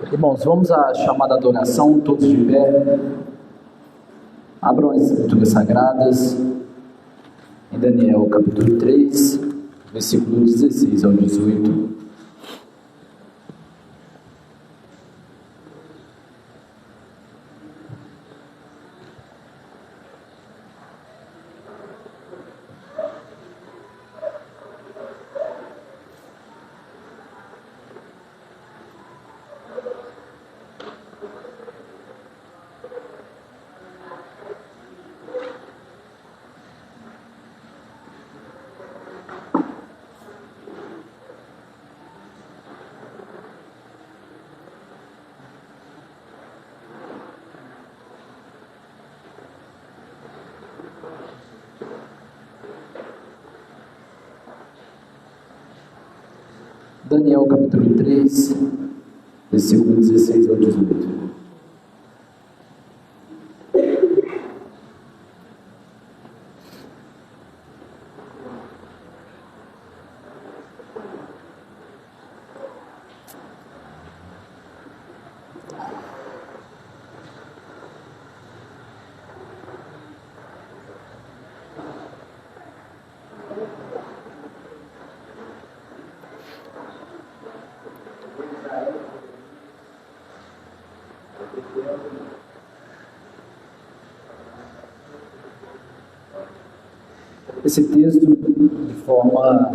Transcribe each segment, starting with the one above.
Irmãos, vamos à chamada adoração, todos de pé. Abram as escrituras sagradas em Daniel capítulo 3, versículo 16 ao 18. Daniel capítulo 3, versículo 16 ao 18. Esse texto, de forma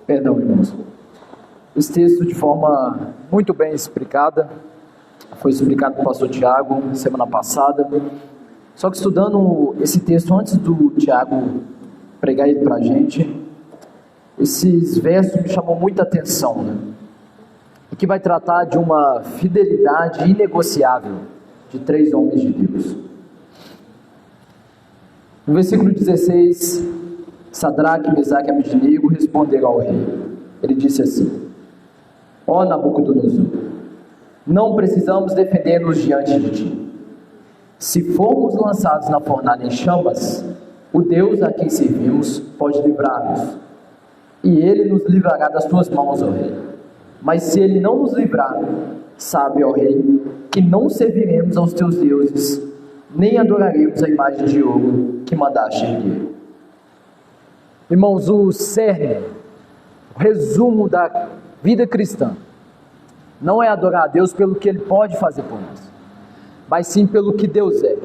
irmãos. Esse texto, de forma muito bem explicada, foi explicado pelo pastor Tiago semana passada. Só que estudando esse texto antes do Tiago pregar ele para a gente, esses versos me chamam muita atenção, né? E que vai tratar de uma fidelidade inegociável de 3 homens de Deus. No versículo 16, Sadraque, Mesaque e Abednego responderam ao rei. Ele disse assim: ó Nabucodonosor, não precisamos defender-nos diante de ti. Se formos lançados na fornalha em chamas, o Deus a quem servimos pode livrar-nos, e ele nos livrará das tuas mãos, ó rei. Mas se ele não nos livrar, sabe, ó rei, que não serviremos aos teus deuses, nem adoraremos a imagem de ouro que mandaste erguer. Irmãos, o cerne, o resumo da vida cristã, não é adorar a Deus pelo que Ele pode fazer por nós, mas sim pelo que Deus é.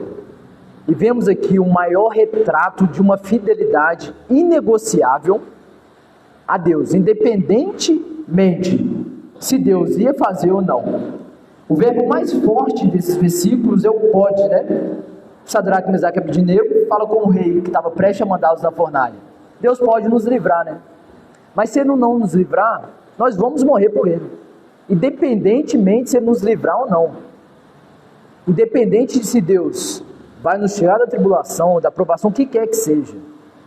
E vemos aqui o maior retrato de uma fidelidade inegociável a Deus, independentemente se Deus ia fazer ou não. O verbo mais forte desses versículos é o pode, né? Sadraque, Mesaque e Abednego fala com o rei que estava prestes a mandá-los na fornalha. Deus pode nos livrar, né? Mas se Ele não nos livrar, nós vamos morrer por Ele, independentemente se Ele nos livrar ou não. Independente de se Deus vai nos tirar da tribulação, da provação, o que quer que seja,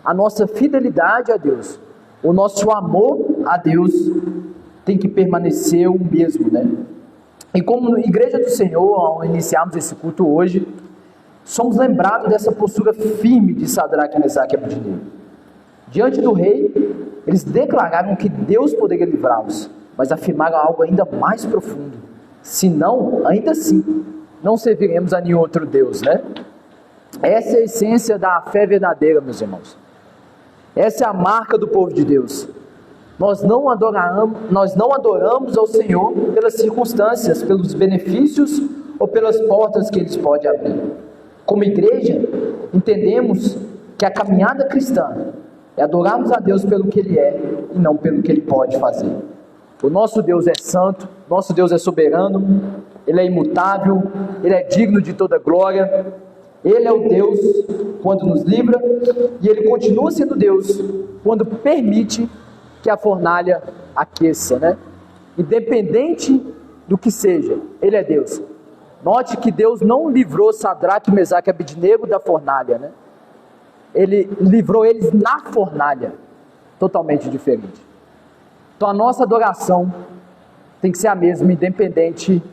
a nossa fidelidade a Deus, o nosso amor a Deus tem que permanecer o mesmo, né? E como Igreja do Senhor, ao iniciarmos esse culto hoje, somos lembrados dessa postura firme de Sadraque, Mesaque e Abednego. Diante do rei, eles declararam que Deus poderia livrá-los, mas afirmaram algo ainda mais profundo: se não, ainda assim, não serviremos a nenhum outro Deus, né? Essa é a essência da fé verdadeira, meus irmãos. Essa é a marca do povo de Deus. Nós não adoramos ao Senhor pelas circunstâncias, pelos benefícios ou pelas portas que Ele pode abrir. Como igreja, entendemos que a caminhada cristã é adorarmos a Deus pelo que Ele é e não pelo que Ele pode fazer. O nosso Deus é santo, nosso Deus é soberano, Ele é imutável, Ele é digno de toda glória. Ele é o Deus quando nos livra, e Ele continua sendo Deus quando permite que a fornalha aqueça, né? Independente do que seja, Ele é Deus. Note que Deus não livrou Sadraque, Mesaque e Abednego da fornalha, né? Ele livrou eles na fornalha, totalmente diferente. Então a nossa adoração tem que ser a mesma, independente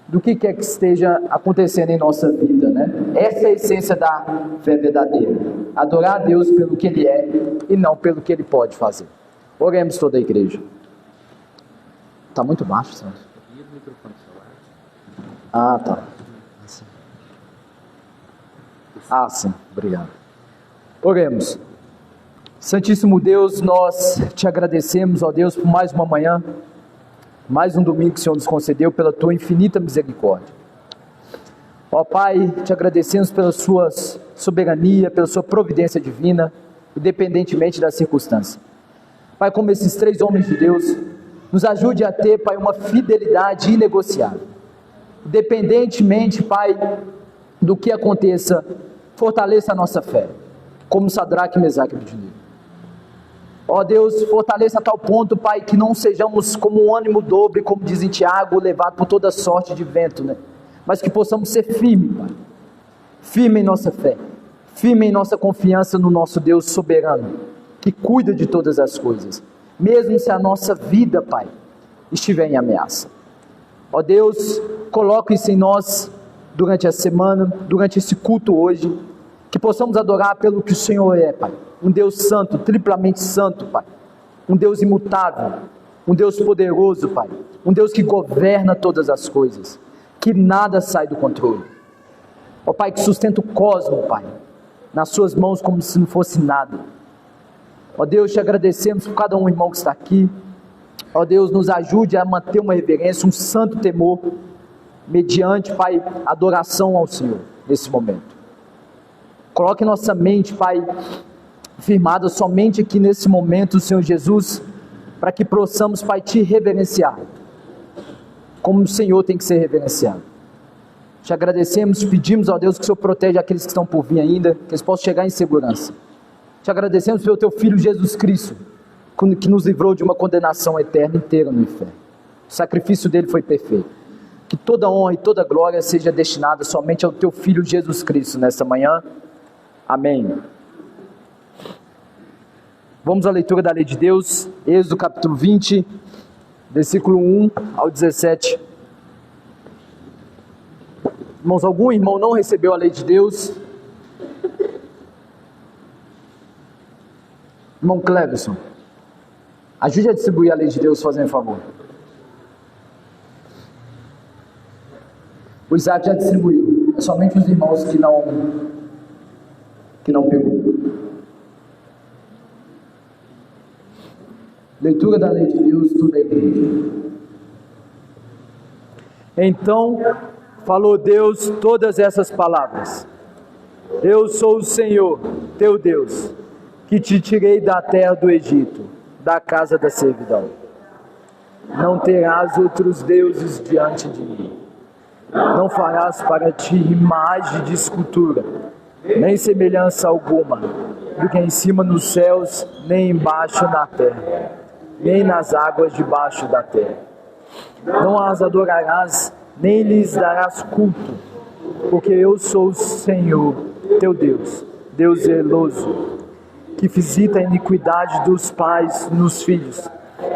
do que quer que esteja acontecendo em nossa vida. né? Essa é a essência da fé verdadeira. Adorar a Deus pelo que Ele é e não pelo que Ele pode fazer. Oremos toda a igreja. Está muito baixo, Santos. Ah, tá. Ah, sim. Obrigado. Oremos. Santíssimo Deus, nós te agradecemos, ó Deus, por mais uma manhã, mais um domingo que o Senhor nos concedeu, pela tua infinita misericórdia. Ó Pai, te agradecemos pela sua soberania, pela sua providência divina, independentemente da circunstância. Pai, como esses 3 homens de Deus, nos ajude a ter, Pai, uma fidelidade inegociável. Independentemente, Pai, do que aconteça, fortaleça a nossa fé, como Sadraque, Mesaque e Abednego. Ó Deus, fortaleça a tal ponto, Pai, que não sejamos como um ânimo dobre, como diz em Tiago, levado por toda sorte de vento, né? Mas que possamos ser firmes, Pai, firme em nossa fé, firme em nossa confiança no nosso Deus soberano, que cuida de todas as coisas, mesmo se a nossa vida, Pai, estiver em ameaça. Ó Deus, coloque isso em nós durante a semana, durante esse culto hoje, que possamos adorar pelo que o Senhor é, Pai, um Deus santo, triplamente santo, Pai, um Deus imutável, um Deus poderoso, Pai, um Deus que governa todas as coisas, que nada sai do controle. Ó Pai, que sustenta o cosmos, Pai, nas suas mãos como se não fosse nada. Ó Deus, te agradecemos por cada um irmão que está aqui. Ó Deus, nos ajude a manter uma reverência, um santo temor, mediante, Pai, adoração ao Senhor, nesse momento. Coloque nossa mente, Pai, firmada somente aqui nesse momento, Senhor Jesus, para que possamos, Pai, te reverenciar, como o Senhor tem que ser reverenciado. Te agradecemos, pedimos ao Deus que o Senhor proteja aqueles que estão por vir ainda, que eles possam chegar em segurança. Te agradecemos pelo teu Filho Jesus Cristo, que nos livrou de uma condenação eterna inteira no inferno. O sacrifício dele foi perfeito. Que toda honra e toda glória seja destinada somente ao teu Filho Jesus Cristo nesta manhã. Amém. Vamos à leitura da lei de Deus, Êxodo capítulo 20, versículo 1 ao 17. Irmãos, algum irmão não recebeu a lei de Deus? Irmão Cleverson, ajude a distribuir a lei de Deus, fazendo um favor. O Isaac já distribuiu, é somente os irmãos que não pegou. Leitura da lei de Deus, toda a igreja. Então falou Deus todas essas palavras: Eu sou o Senhor, teu Deus, que te tirei da terra do Egito, da casa da servidão. Não terás outros deuses diante de mim. Não farás para ti imagem de escultura, nem semelhança alguma, do que em cima nos céus, nem embaixo na terra, nem nas águas debaixo da terra. Não as adorarás, nem lhes darás culto, porque eu sou o Senhor, teu Deus, Deus zeloso, que visita a iniquidade dos pais nos filhos,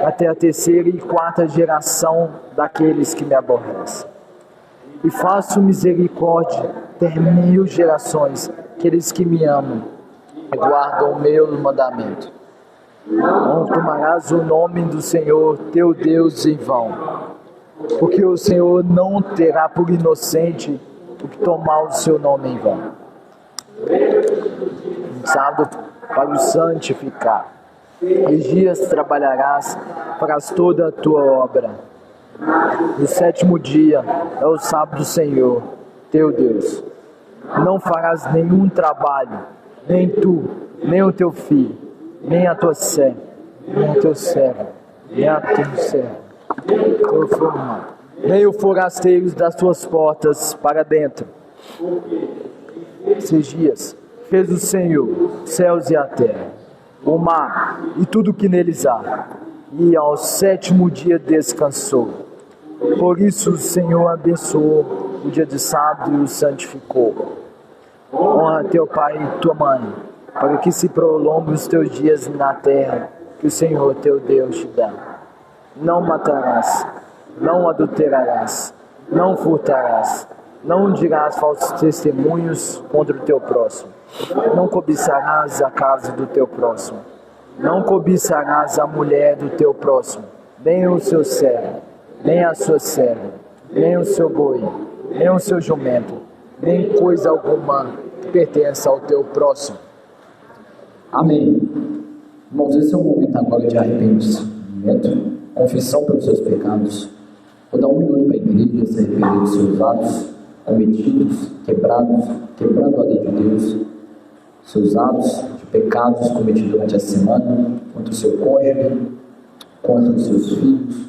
até a 3ª e 4ª geração daqueles que me aborrecem. E faço misericórdia ter 1000 gerações, aqueles que me amam e guardam o meu mandamento. Não tomarás o nome do Senhor teu Deus em vão, porque o Senhor não terá por inocente o que tomar o seu nome em vão. Sábado para o santificar. 3 dias trabalharás, farás toda a tua obra. No 7º dia é o sábado do Senhor, teu Deus. Não farás nenhum trabalho, nem tu, nem o teu filho, nem a tua serva, nem o teu servo, nem a tua serva, teu irmão, nem o forasteiro das tuas portas para dentro. Esses dias fez o Senhor os céus e a terra, o mar e tudo que neles há, e ao 7º dia descansou. Por isso o Senhor abençoou o dia de sábado e o santificou. Honra teu pai e tua mãe, para que se prolonguem os teus dias na terra que o Senhor teu Deus te dá. Não matarás, não adulterarás, não furtarás, Não dirás falsos testemunhos contra o teu próximo. Não cobiçarás a casa do teu próximo. Não cobiçarás a mulher do teu próximo, nem o seu servo, nem a sua serva, nem o seu boi, nem o seu jumento, nem coisa alguma que pertença ao teu próximo. Amém. Irmãos, esse é o momento agora de arrependimento, confissão pelos seus pecados. Vou dar um minuto para a igreja se arrepender dos seus atos cometidos, quebrando a lei de Deus, seus atos de pecados cometidos durante a semana, contra o seu cônjuge, contra os seus filhos,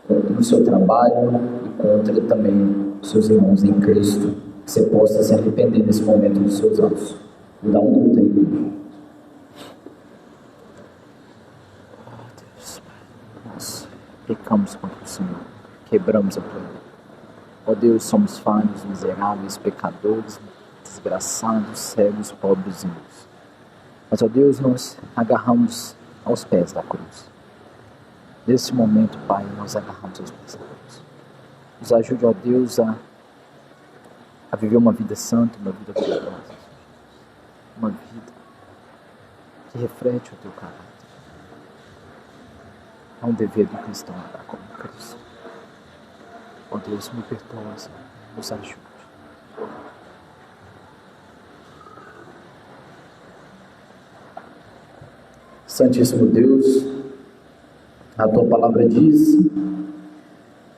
no seu trabalho e contra também os seus irmãos em Cristo. Que você possa se arrepender nesse momento dos seus atos. Vou dar um minuto aí, igreja. Nós pecamos contra o Senhor, quebramos a tua lei. Ó Deus, somos falhos, miseráveis, pecadores, desgraçados, cegos, pobres e nus. Mas, ó Deus, nós agarramos aos pés da cruz. Nesse momento, Pai, nós agarramos aos pés da cruz. Nos ajude, ó Deus, a viver uma vida santa, uma vida piedosa. Uma vida que reflete o teu caráter. É um dever do cristão andar como Cristo. Ó Deus, me perdoa, Senhor, nos ajude. Santíssimo Deus, a tua palavra diz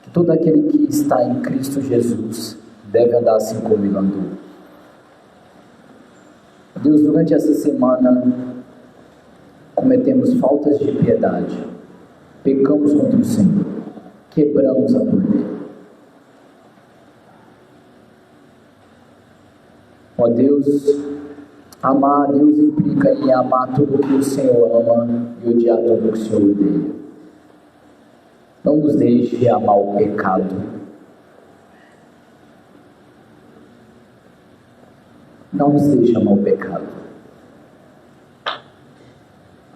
que todo aquele que está em Cristo Jesus deve andar assim como ele andou. Deus, durante essa semana cometemos faltas de piedade, pecamos contra o Senhor, quebramos a tua lei. Ó Deus, amar a Deus implica em amar tudo que o Senhor ama e odiar tudo que o Senhor odeia. Não nos deixe amar o pecado. Não nos deixe amar o pecado.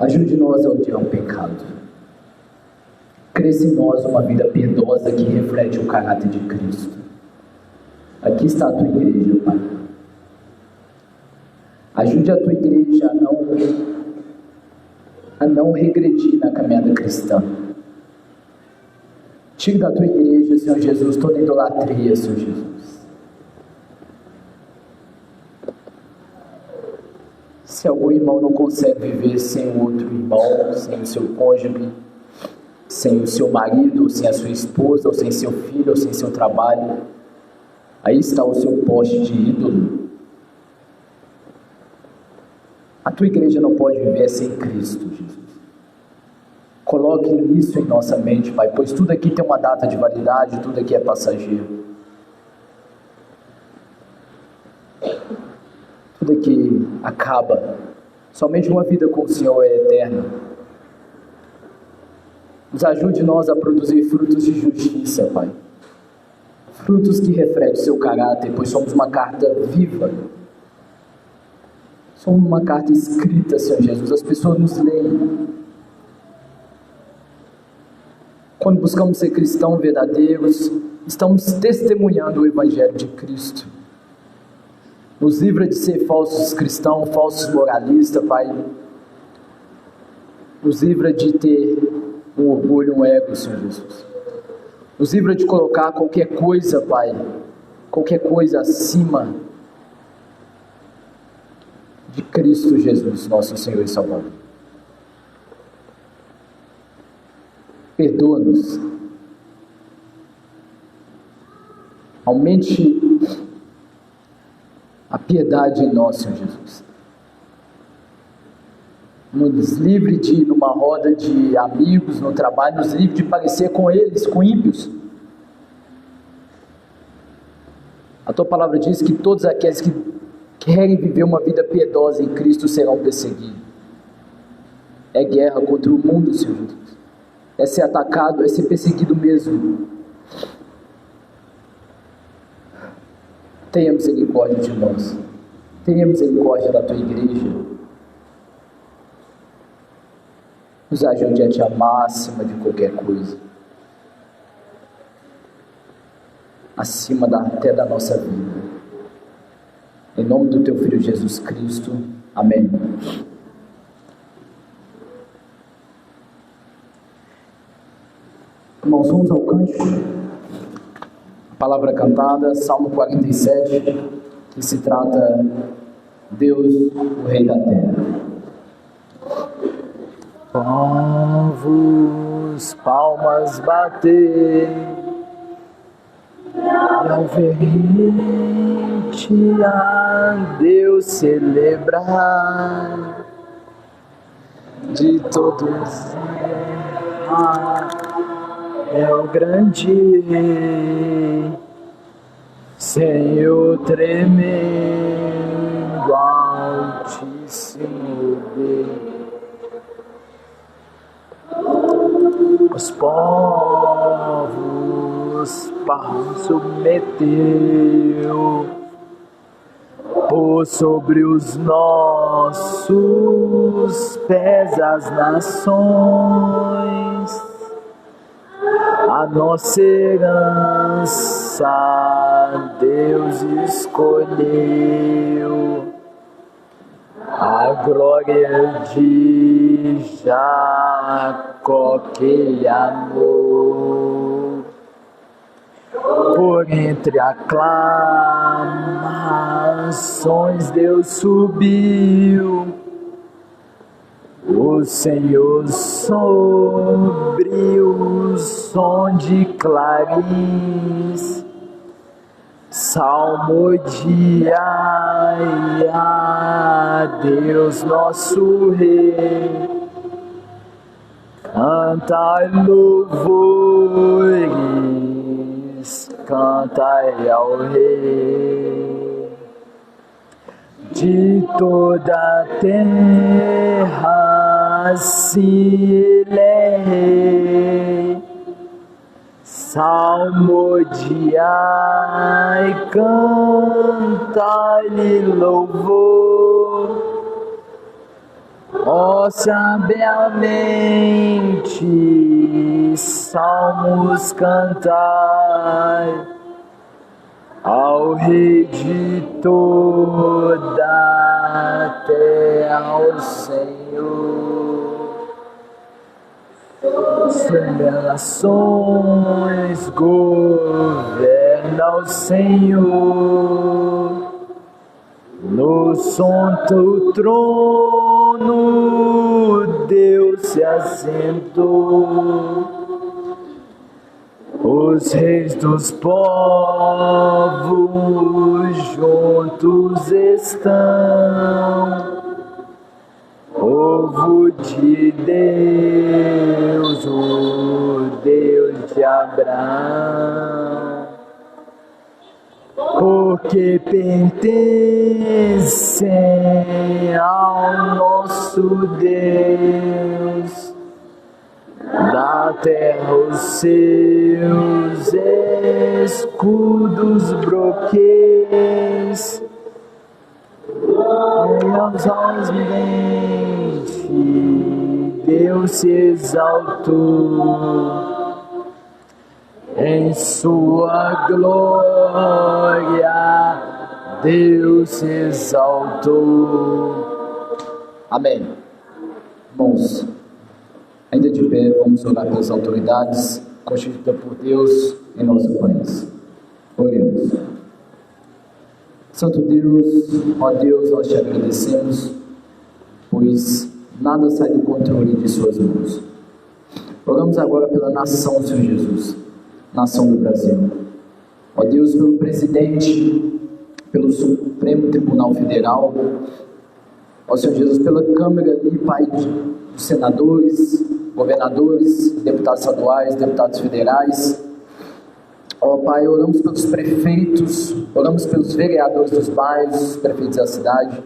Ajude-nos a odiar o pecado. Cresça em nós uma vida piedosa que reflete o caráter de Cristo. Aqui está a tua igreja, Pai. Ajude a tua igreja a não regredir na caminhada cristã. Tire da tua igreja, Senhor Jesus, toda idolatria, Senhor Jesus. Se algum irmão não consegue viver sem o outro irmão, sem o seu cônjuge, sem o seu marido, ou sem a sua esposa, ou sem seu filho, ou sem seu trabalho, aí está o seu poste de ídolo. A tua igreja não pode viver sem Cristo, Jesus. Coloque isso em nossa mente, Pai, pois tudo aqui tem uma data de validade, tudo aqui é passageiro. Tudo aqui acaba. Somente uma vida com o Senhor é eterna. Nos ajude nós a produzir frutos de justiça, Pai. Frutos que refletem o seu caráter, pois somos uma carta viva. Somos uma carta escrita, Senhor Jesus. As pessoas nos leem. Quando buscamos ser cristãos verdadeiros, estamos testemunhando o Evangelho de Cristo. Nos livra de ser falsos cristãos, falsos moralistas, Pai. Nos livra de ter um orgulho, um ego, Senhor Jesus. Nos livra de colocar qualquer coisa, Pai, qualquer coisa acima de Cristo Jesus, nosso Senhor e Salvador. Perdoa-nos. Aumente a piedade em nós, Senhor Jesus. Nos livre de ir numa roda de amigos no trabalho, nos livre de parecer com eles, com ímpios. A tua palavra diz que todos aqueles que querem viver uma vida piedosa em Cristo serão perseguidos. É guerra contra o mundo, Senhor Jesus. É ser atacado, é ser perseguido mesmo. Tenha misericórdia de nós. Tenha misericórdia da tua igreja. Nos ajude a te amar acima de qualquer coisa. acima até da nossa vida. Em nome do teu Filho Jesus Cristo. Amém. Irmãos, vamos ao cântico. A palavra cantada, Salmo 47, que se trata Deus, o Rei da Terra. Povos, palmas bater, e ao vermente a Deus celebrar, de todos é o grande Rei, Senhor tremendo, altíssimo Deus. Os povos submeteu por sobre os nossos pés as nações, a nossa herança Deus escolheu. A glória de Jacó que ele amou, por entre aclamações Deus subiu, o Senhor sobre o som de clarins, salmo de Deus nosso Rei, cantai louvores, cantai ao Rei, de toda a terra se ele é Rei. Salmo de canta-lhe louvor, ó sabiamente, salmos cantai ao Rei de toda a terra, ao Senhor. Sobre as nações governa o Senhor, no santo trono Deus se assentou. Os reis dos povos juntos estão, povo de Deus, o Deus de Abraão, porque pertencem ao nosso Deus, da terra os seus escudos broqueis, aos olhos videntes, Deus se exaltou, em sua glória Deus se exaltou. Amém. Irmãos, ainda de pé, vamos orar pelas autoridades constituídas por Deus em nosso país. Oremos. Santo Deus, ó Deus, nós te agradecemos, pois nada sai do controle de suas mãos. Oramos agora pela nação, Senhor Jesus, nação do Brasil. Ó Deus, pelo presidente, pelo Supremo Tribunal Federal, ó Senhor Jesus, pela Câmara ali, Pai, dos senadores, governadores, deputados estaduais, deputados federais. Ó Pai, oramos pelos prefeitos, oramos pelos vereadores dos bairros, prefeitos da cidade.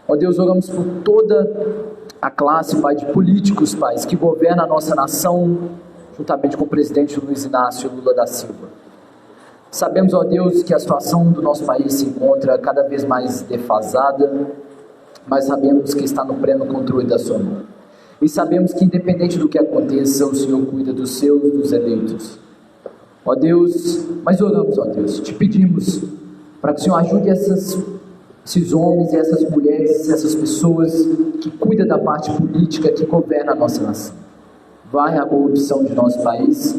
Ó Deus, oramos por toda a classe, Pai, de políticos, Pai, que governa a nossa nação, juntamente com o presidente Luiz Inácio Lula da Silva. Sabemos, ó Deus, que a situação do nosso país se encontra cada vez mais defasada, mas sabemos que está no pleno controle da sua mão. E sabemos que, independente do que aconteça, o Senhor cuida dos seus, dos eleitos. Ó Deus, mas oramos, ó Deus, te pedimos para que o Senhor ajude esses homens e essas mulheres, essas pessoas que cuidam da parte política que governa a nossa nação. Varre a corrupção de nosso país,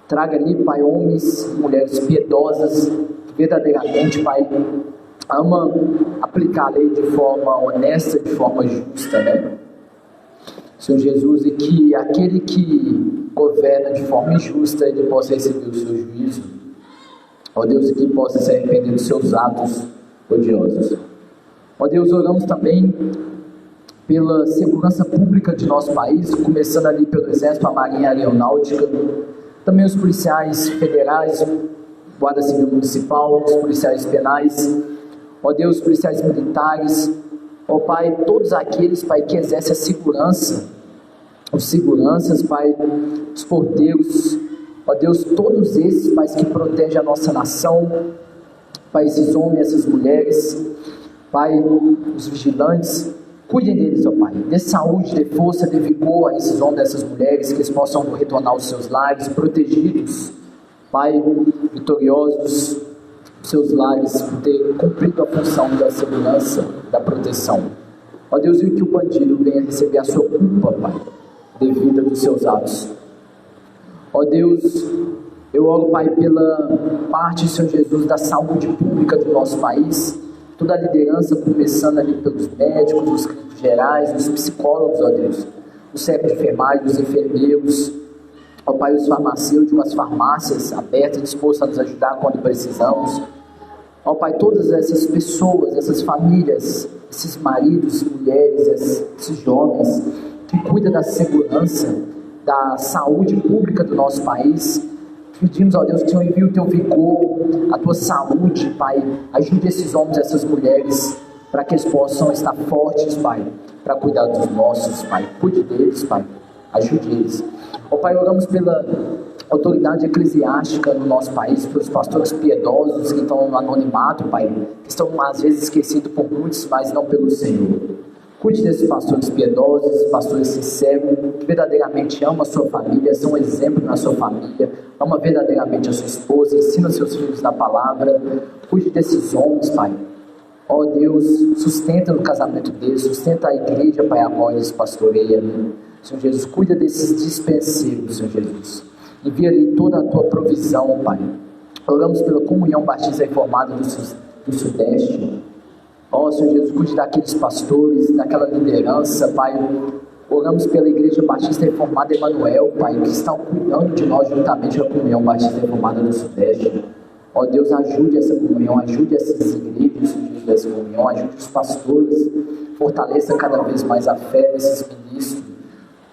traga ali, Pai, homens e mulheres piedosas, que verdadeiramente, Pai, ama aplicar a lei de forma honesta, de forma justa, né? Senhor Jesus, e que aquele que governa de forma injusta, ele possa receber o seu juízo. Ó Deus, e que possa se arrepender dos seus atos odiosos. Ó Deus, oramos também pela segurança pública de nosso país, começando ali pelo Exército, a Marinha, a Aeronáutica, também os policiais federais, Guarda Civil Municipal, os policiais penais, ó Deus, os policiais militares, ó Pai, todos aqueles, Pai, que exercem a segurança, os seguranças, Pai, os porteiros, ó Deus, todos esses, Pai, que protegem a nossa nação, Pai, esses homens, essas mulheres, Pai, os vigilantes, cuidem deles, ó Pai, dê saúde, dê força, dê vigor a esses homens, essas mulheres, que eles possam retornar aos seus lares, protegidos, Pai, vitoriosos, seus lares, por ter cumprido a função da segurança, da proteção. Ó Deus, e que o bandido venha receber a sua culpa, Pai, devida dos seus atos. Ó Deus, eu oro, Pai, pela parte, Senhor Jesus, da saúde pública do nosso país, toda a liderança, começando ali pelos médicos, os clínicos gerais, os psicólogos, ó Deus, os técnicos de enfermagem, os enfermeiros, ó Pai, os farmacêuticos, as farmácias abertas, dispostas a nos ajudar quando precisamos. Ó Pai, todas essas pessoas, essas famílias, esses maridos, mulheres, esses jovens que cuidam da segurança, da saúde pública do nosso país, pedimos, ó Deus, que o Senhor envie o teu vigor, a tua saúde, Pai, ajude esses homens, essas mulheres, para que eles possam estar fortes, Pai, para cuidar dos nossos, Pai, cuide deles, Pai, ajude eles. Ó Pai, oramos pela autoridade eclesiástica no nosso país, pelos pastores piedosos que estão no anonimato, Pai, que estão às vezes esquecidos por muitos, mas não pelo Senhor. Cuide desses pastores piedosos, pastores sinceros, que verdadeiramente amam a sua família, são um exemplo na sua família, ama verdadeiramente a sua esposa, ensina seus filhos na palavra. Cuide desses homens, Pai. Ó Deus, sustenta o casamento deles, sustenta a igreja, Pai, a qual eles pastoreiam. Senhor Jesus, cuida desses dispenseiros, Senhor Jesus. Envia ali toda a tua provisão, Pai. Oramos pela comunhão batista reformada do Sudeste. Ó Senhor Jesus, cuide daqueles pastores, daquela liderança, Pai. Oramos pela Igreja Batista Reformada Emanuel, Pai, que estão cuidando de nós juntamente com a comunhão batista reformada do Sudeste. Ó Deus, ajude essa comunhão, ajude essas igrejas, Senhor Jesus, dessa comunhão, ajude os pastores, fortaleça cada vez mais a fé desses ministros.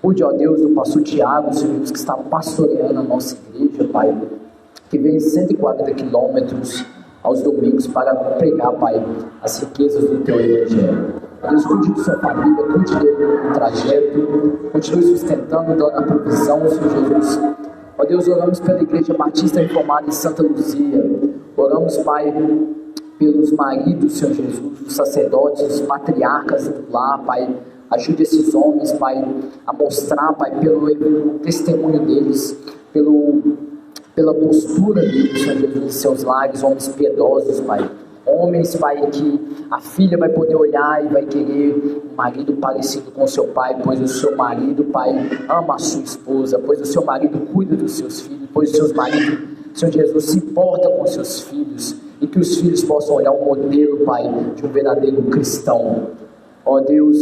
Cuide, ó Deus, do pastor Tiago, Senhor Jesus, que está pastoreando a nossa igreja, Pai, que vem 140 quilômetros aos domingos para pregar, Pai, as riquezas do teu evangelho. Deus, cuide de sua família, cuide dele no trajeto, continue sustentando, dando a provisão, Senhor Jesus. Ó Deus, oramos pela Igreja Batista Reformada em Santa Luzia. Oramos, Pai, pelos maridos, Senhor Jesus, os sacerdotes, os patriarcas do lar, Pai. Ajude esses homens, Pai, a mostrar, Pai, pelo testemunho deles, pela postura deles, Senhor Jesus, em seus lares, homens piedosos, Pai. Homens, Pai, que a filha vai poder olhar e vai querer um marido parecido com o seu pai, pois o seu marido, Pai, ama a sua esposa, pois o seu marido cuida dos seus filhos, pois o seu marido, Senhor Jesus, se importa com os seus filhos, e que os filhos possam olhar um modelo, Pai, de um verdadeiro cristão. Ó Deus,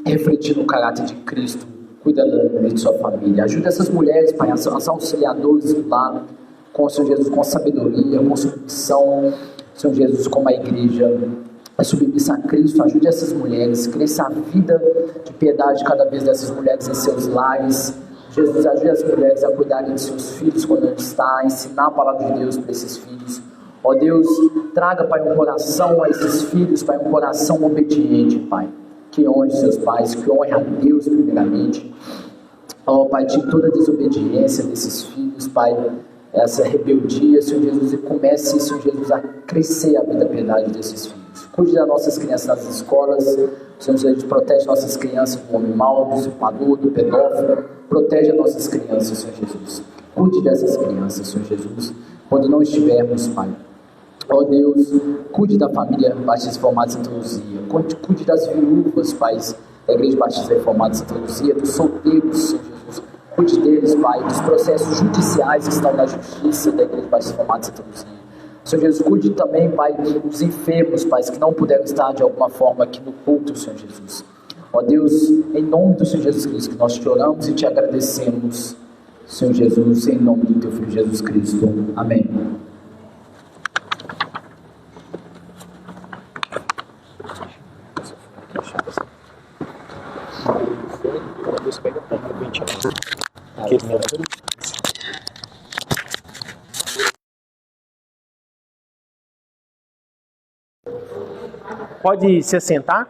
refletindo o caráter de Cristo, cuida de sua família. Ajuda essas mulheres, Pai, as auxiliadoras do lar, com o Senhor Jesus, com sabedoria, com submissão, Senhor Jesus, como a igreja é submissa a Cristo. Ajude essas mulheres, cresça a vida de piedade cada vez dessas mulheres em seus lares. Jesus, ajude as mulheres a cuidarem de seus filhos quando ele está, a ensinar a palavra de Deus para esses filhos. Ó Deus, traga, Pai, um coração a esses filhos, Pai, um coração obediente, Pai, que honre seus pais, que honre a Deus primeiramente. Ó Pai, tire toda a desobediência desses filhos, Pai, essa rebeldia, Senhor Jesus, e comece, Senhor Jesus, a crescer a vida, a piedade desses filhos. Cuide das nossas crianças nas escolas, Senhor Jesus, protege nossas crianças do homem mau, do usurpador, do pedófilo, protege as nossas crianças, Senhor Jesus. Cuide dessas crianças, Senhor Jesus, quando não estivermos, Pai. Ó Deus, cuide da família Batista Reformada Santa Luzia, cuide das viúvas, Pai, da Igreja Batista Reformada Santa Luzia, dos solteiros, Senhor Jesus. Cuide deles, Pai, dos processos judiciais que estão na justiça da Igreja Batista Reformada Santa Luzia. Senhor Jesus, cuide também, Pai, dos enfermos, Pai, que não puderam estar de alguma forma aqui no culto, Senhor Jesus. Ó Deus, em nome do Senhor Jesus Cristo, que nós te oramos e te agradecemos, Senhor Jesus, em nome do teu Filho Jesus Cristo. Amém. Pode se assentar.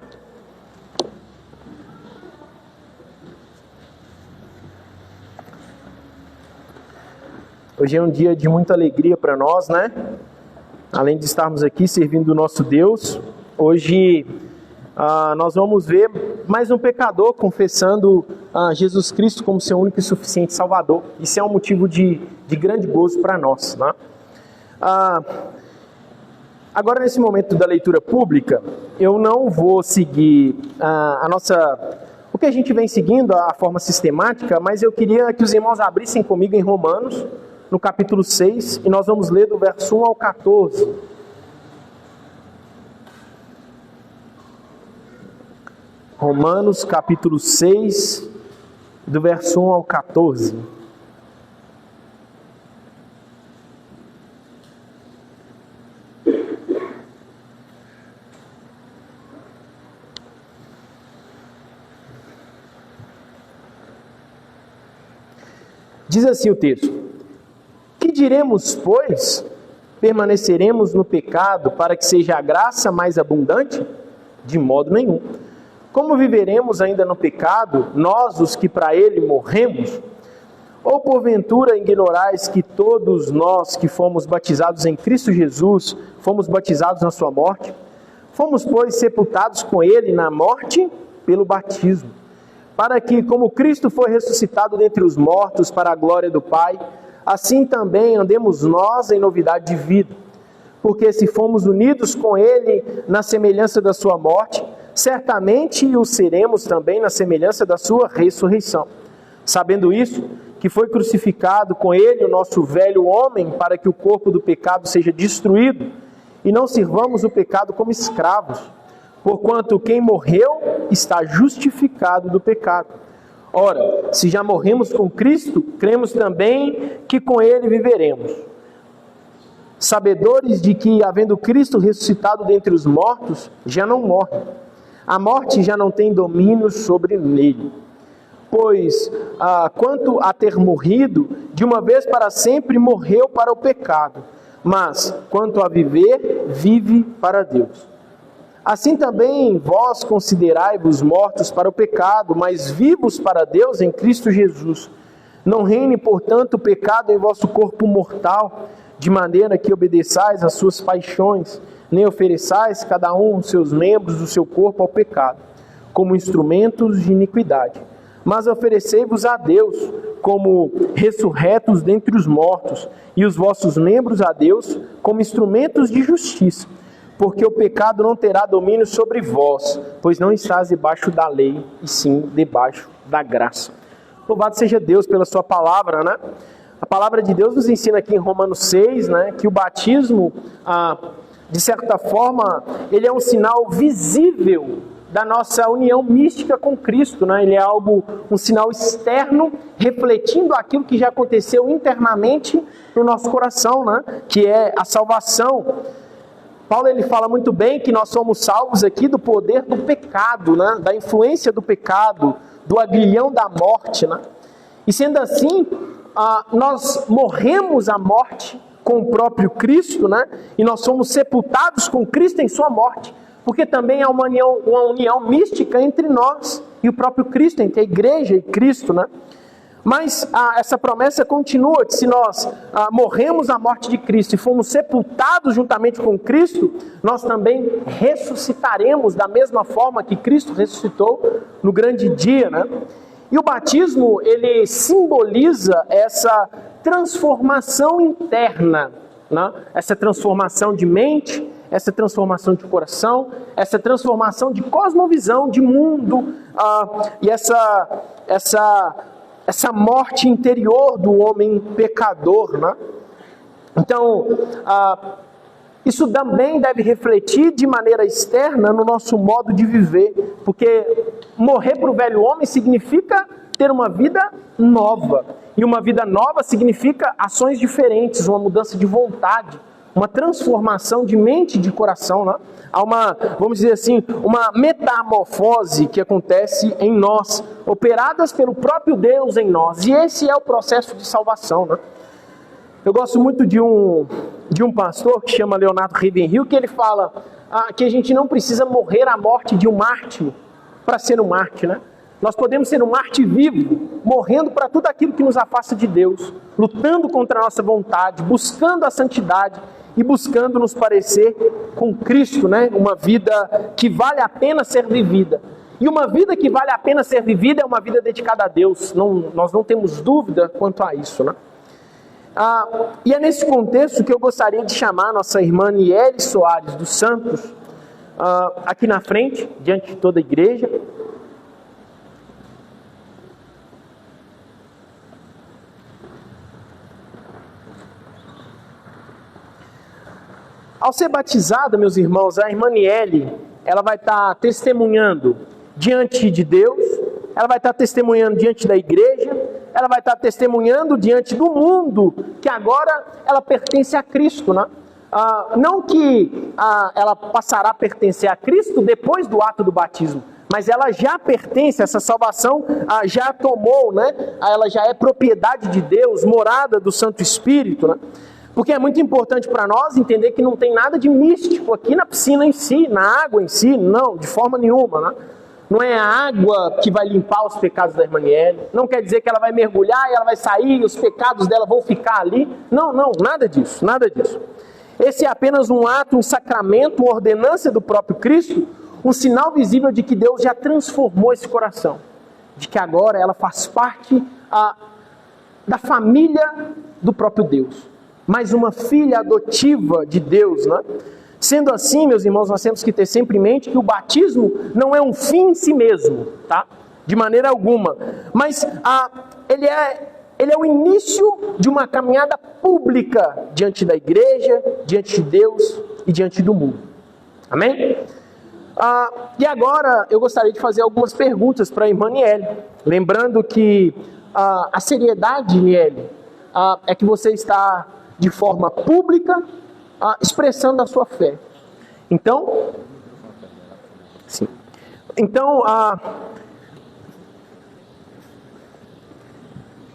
Hoje é um dia de muita alegria para nós, né? Além de estarmos aqui servindo o nosso Deus, hoje nós vamos ver mais um pecador confessando Jesus Cristo como seu único e suficiente Salvador. Isso é um motivo de grande gozo para nós, né? Agora, nesse momento da leitura pública, eu não vou seguir o que a gente vem seguindo, a forma sistemática, mas eu queria que os irmãos abrissem comigo em Romanos, no capítulo 6, e nós vamos ler do verso 1 ao 14. Romanos, capítulo 6, do verso 1 ao 14. Diz assim o texto: que diremos, pois? Permaneceremos no pecado para que seja a graça mais abundante? De modo nenhum. Como viveremos ainda no pecado, nós os que para ele morremos? Ou porventura ignorais que todos nós que fomos batizados em Cristo Jesus, fomos batizados na sua morte? Fomos, pois, sepultados com ele na morte pelo batismo, para que, como Cristo foi ressuscitado dentre os mortos para a glória do Pai, assim também andemos nós em novidade de vida. Porque se fomos unidos com ele na semelhança da sua morte, certamente o seremos também na semelhança da sua ressurreição. Sabendo isso, que foi crucificado com ele o nosso velho homem, para que o corpo do pecado seja destruído, e não sirvamos o pecado como escravos. Porquanto quem morreu está justificado do pecado. Ora, se já morremos com Cristo, cremos também que com ele viveremos. Sabedores de que, havendo Cristo ressuscitado dentre os mortos, já não morre. A morte já não tem domínio sobre ele. Pois, quanto a ter morrido, de uma vez para sempre morreu para o pecado. Mas, quanto a viver, vive para Deus. Assim também vós considerai-vos mortos para o pecado, mas vivos para Deus em Cristo Jesus. Não reine, portanto, o pecado em vosso corpo mortal, de maneira que obedeçais às suas paixões, nem ofereçais cada um os seus membros do seu corpo ao pecado, como instrumentos de iniquidade. Mas oferecei-vos a Deus como ressurretos dentre os mortos, e os vossos membros a Deus como instrumentos de justiça. Porque o pecado não terá domínio sobre vós, pois não estás debaixo da lei, e sim debaixo da graça. Louvado seja Deus pela sua palavra, né? A palavra de Deus nos ensina aqui em Romanos 6, né, que o batismo, de certa forma, ele é um sinal visível da nossa união mística com Cristo, né? Ele é um sinal externo, refletindo aquilo que já aconteceu internamente no nosso coração, né? Que é a salvação. Paulo ele fala muito bem que nós somos salvos aqui do poder do pecado, né? Da influência do pecado, do aguilhão da morte, né? E sendo assim, nós morremos à morte com o próprio Cristo, né? E nós somos sepultados com Cristo em sua morte, porque também há uma união mística entre nós e o próprio Cristo, entre a igreja e Cristo, né? Mas essa promessa continua, que se nós morremos à morte de Cristo e fomos sepultados juntamente com Cristo, nós também ressuscitaremos da mesma forma que Cristo ressuscitou no grande dia, né? E o batismo, ele simboliza essa transformação interna, né? Essa transformação de mente, essa transformação de coração, essa transformação de cosmovisão, de mundo, e essa morte interior do homem pecador, né? Então, isso também deve refletir de maneira externa no nosso modo de viver, porque morrer para o velho homem significa ter uma vida nova, e uma vida nova significa ações diferentes, uma mudança de vontade, uma transformação de mente e de coração, né? Há uma, vamos dizer assim, uma metamorfose que acontece em nós, operadas pelo próprio Deus em nós, e esse é o processo de salvação, né? Eu gosto muito de um pastor que chama Leonardo Ravenhill, que ele fala que a gente não precisa morrer a morte de um mártir para ser um mártir, né? Nós podemos ser um mártir vivo, morrendo para tudo aquilo que nos afasta de Deus, lutando contra a nossa vontade, buscando a santidade e buscando nos parecer com Cristo, né? Uma vida que vale a pena ser vivida. E uma vida que vale a pena ser vivida é uma vida dedicada a Deus. Nós não temos dúvida quanto a isso, né? E é nesse contexto que eu gostaria de chamar a nossa irmã Niele Soares dos Santos aqui na frente, diante de toda a igreja. Ao ser batizada, meus irmãos, a irmã Niele, ela vai estar testemunhando diante de Deus, ela vai estar testemunhando diante da igreja, ela vai estar testemunhando diante do mundo, que agora ela pertence a Cristo, né? Não que ela passará a pertencer a Cristo depois do ato do batismo, mas ela já pertence, essa salvação já tomou, né? Ela já é propriedade de Deus, morada do Santo Espírito, né? Porque é muito importante para nós entender que não tem nada de místico aqui na piscina em si, na água em si, não, de forma nenhuma, né? Não é a água que vai limpar os pecados da irmã Niele, não quer dizer que ela vai mergulhar e ela vai sair e os pecados dela vão ficar ali. Não, nada disso, nada disso. Esse é apenas um ato, um sacramento, uma ordenança do próprio Cristo, um sinal visível de que Deus já transformou esse coração, de que agora ela faz parte da família do próprio Deus, mais uma filha adotiva de Deus, né? Sendo assim, meus irmãos, nós temos que ter sempre em mente que o batismo não é um fim em si mesmo, tá? De maneira alguma. Mas ele é o início de uma caminhada pública diante da igreja, diante de Deus e diante do mundo. Amém? E agora eu gostaria de fazer algumas perguntas para a irmã Niele. Lembrando que a seriedade, Niele, é que você está de forma pública expressando a sua fé. Então, sim. Então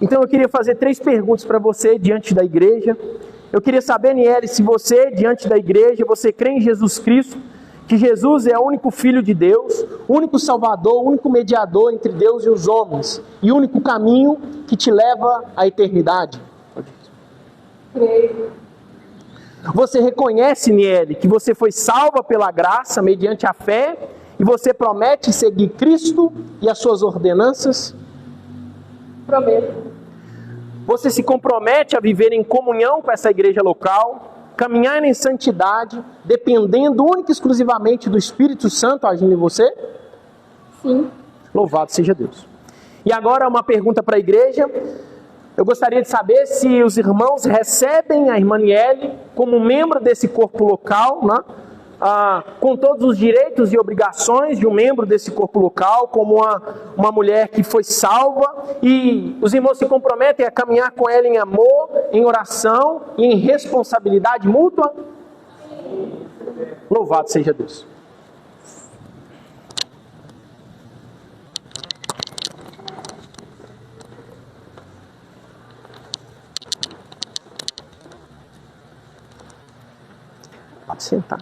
eu queria fazer 3 perguntas para você diante da igreja. Eu queria saber, Niele, se você, diante da igreja, você crê em Jesus Cristo, que Jesus é o único Filho de Deus, o único Salvador, o único mediador entre Deus e os homens, e o único caminho que te leva à eternidade. Creio. Você reconhece, Niele, que você foi salva pela graça, mediante a fé, e você promete seguir Cristo e as suas ordenanças? Prometo. Você se compromete a viver em comunhão com essa igreja local, caminhar em santidade, dependendo única e exclusivamente do Espírito Santo agindo em você? Sim. Louvado seja Deus. E agora uma pergunta para a igreja. Eu gostaria de saber se os irmãos recebem a irmã Niele como membro desse corpo local, né? Com todos os direitos e obrigações de um membro desse corpo local, como uma mulher que foi salva, e os irmãos se comprometem a caminhar com ela em amor, em oração e em responsabilidade mútua? Louvado seja Deus. Pode sentar.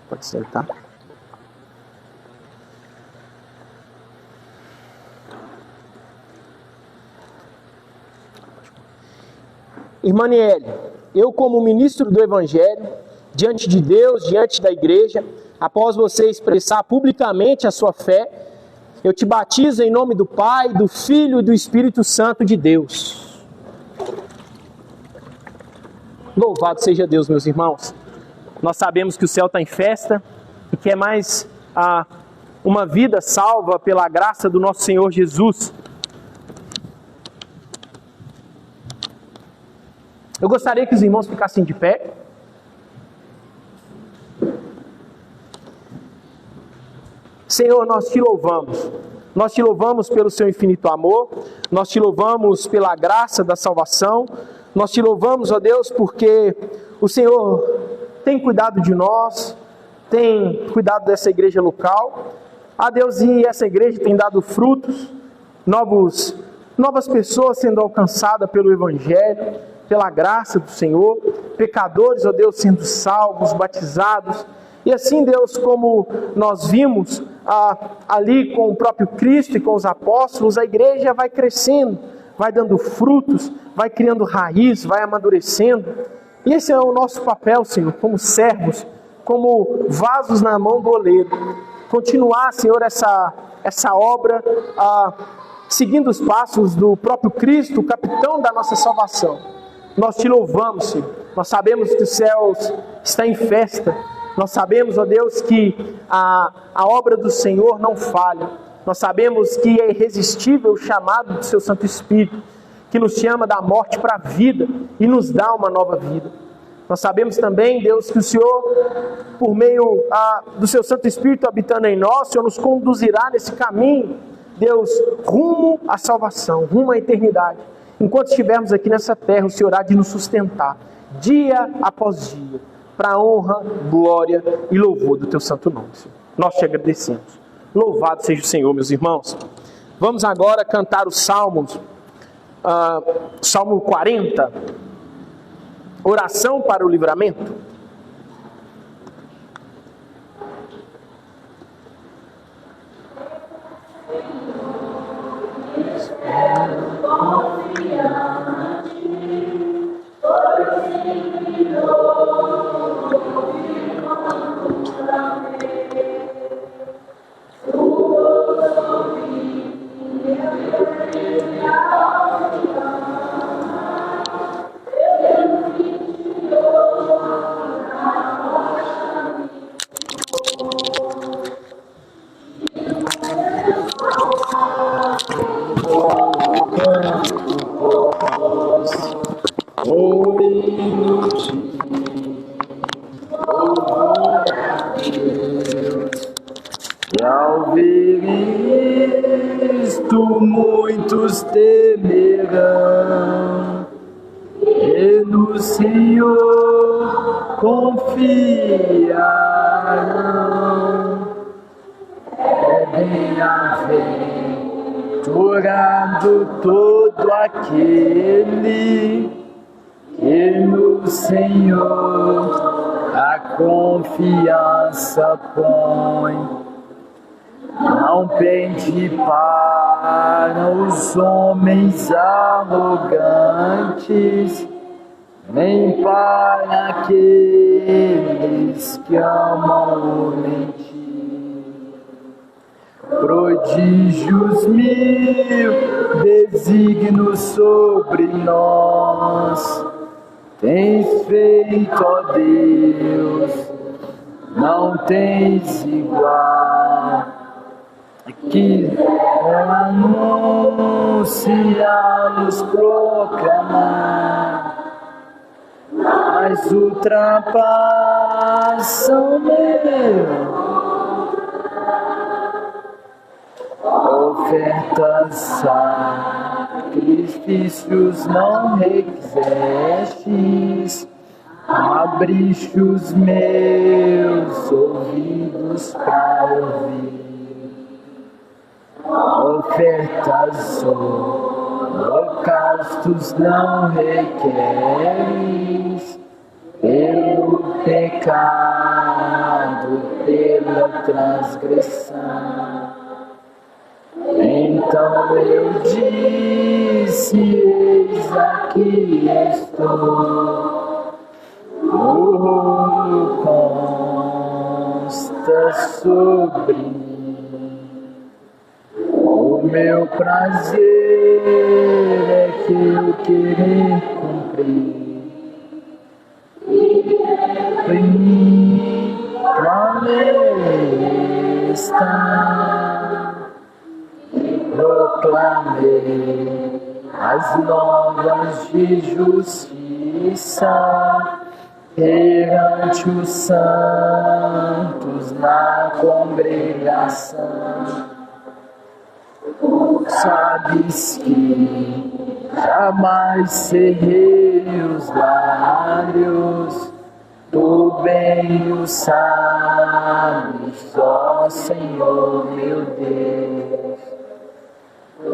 Pode sentar. Irmã Niele, eu como ministro do Evangelho, diante de Deus, diante da igreja, após você expressar publicamente a sua fé, eu te batizo em nome do Pai, do Filho e do Espírito Santo de Deus. Louvado seja Deus, meus irmãos. Nós sabemos que o céu está em festa e que é mais uma vida salva pela graça do nosso Senhor Jesus. Eu gostaria que os irmãos ficassem de pé. Senhor, nós te louvamos. Nós te louvamos pelo seu infinito amor. Nós te louvamos pela graça da salvação. Nós te louvamos, ó Deus, porque o Senhor tem cuidado de nós, tem cuidado dessa igreja local. Ah, Deus, e essa igreja tem dado frutos, novas pessoas sendo alcançadas pelo Evangelho, pela graça do Senhor, pecadores, ó Deus, sendo salvos, batizados. E assim, Deus, como nós vimos ali com o próprio Cristo e com os apóstolos, a igreja vai crescendo, vai dando frutos, vai criando raiz, vai amadurecendo. E esse é o nosso papel, Senhor, como servos, como vasos na mão do oleiro. Continuar, Senhor, essa obra, seguindo os passos do próprio Cristo, o capitão da nossa salvação. Nós te louvamos, Senhor. Nós sabemos que os céus estão em festa. Nós sabemos, ó Deus, que a obra do Senhor não falha. Nós sabemos que é irresistível o chamado do seu Santo Espírito, que nos chama da morte para a vida e nos dá uma nova vida. Nós sabemos também, Deus, que o Senhor, por meio do seu Santo Espírito habitando em nós, o Senhor nos conduzirá nesse caminho, Deus, rumo à salvação, rumo à eternidade. Enquanto estivermos aqui nessa terra, o Senhor há de nos sustentar, dia após dia, para a honra, glória e louvor do teu santo nome, Senhor. Nós te agradecemos. Louvado seja o Senhor, meus irmãos. Vamos agora cantar os salmos. Salmo 40. Oração para o livramento. E ao ver isto, muitos temerão, e no Senhor confiarão. É bem-aventurado todo aquele que no Senhor a confiança põe. Não pende para os homens arrogantes, nem para aqueles que amam o mentir. Prodígios mil, desígnios sobre nós tens feito, ó Deus, não tens igual. Que anunciá-los, proclamar, mas ultrapassam meu. Ofertas, sacrifícios não requisestes, abriste os meus ouvidos para ouvir. Ofertas, holocaustos não requeres, pelo pecado, pela transgressão. Então eu disse, eis aqui estou, o rolo consta sobre mim. O meu prazer é que eu querer cumprir cristã, proclamei as novas de justiça perante os santos na congregação. Sabes que jamais cerrei os lábios, tu bem o sabes, ó Senhor meu Deus.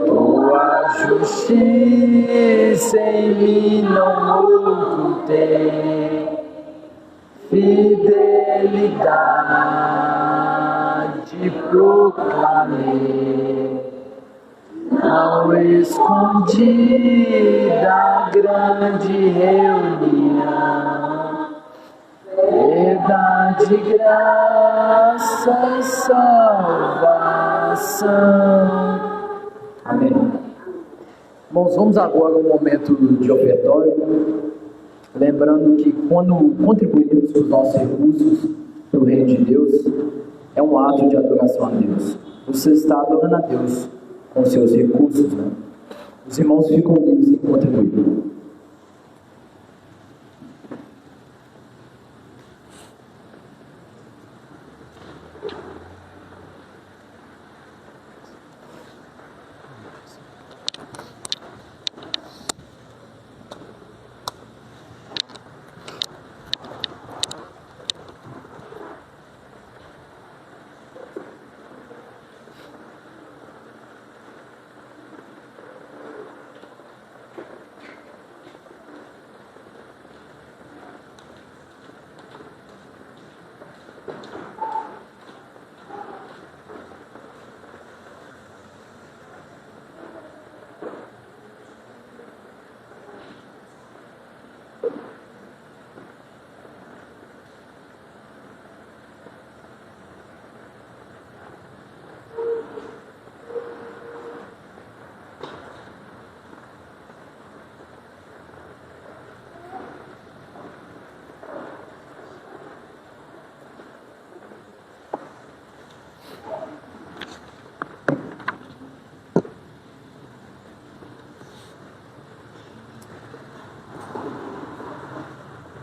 Tua justiça em mim não ocultei, fidelidade proclamei. Não escondi da grande reunião, verdade, graça e salvação. Amém. Irmãos, vamos agora ao momento de ofertório, lembrando que quando contribuímos com os nossos recursos para o reino de Deus, é um ato de adoração a Deus. Você está adorando a Deus com seus recursos, né? Os irmãos ficam livres em contribuir.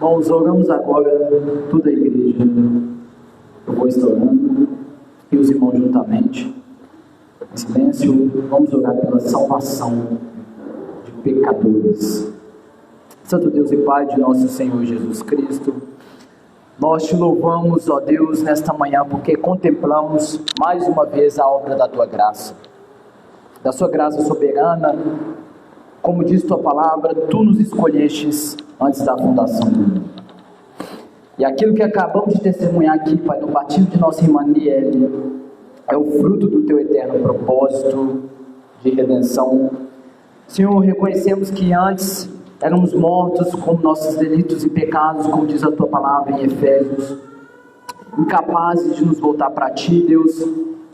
Irmãos, oramos agora toda a igreja. Eu vou estar orando e os irmãos juntamente. Em silêncio, vamos orar pela salvação de pecadores. Santo Deus e Pai de nosso Senhor Jesus Cristo, nós te louvamos, ó Deus, nesta manhã, porque contemplamos mais uma vez a obra da tua graça, da sua graça soberana. Como diz tua palavra, tu nos escolhestes antes da fundação do mundo. E aquilo que acabamos de testemunhar aqui, Pai, no batismo de nossa irmã Niele, é o fruto do teu eterno propósito de redenção. Senhor, reconhecemos que antes éramos mortos com nossos delitos e pecados, como diz a tua palavra em Efésios, incapazes de nos voltar para ti, Deus,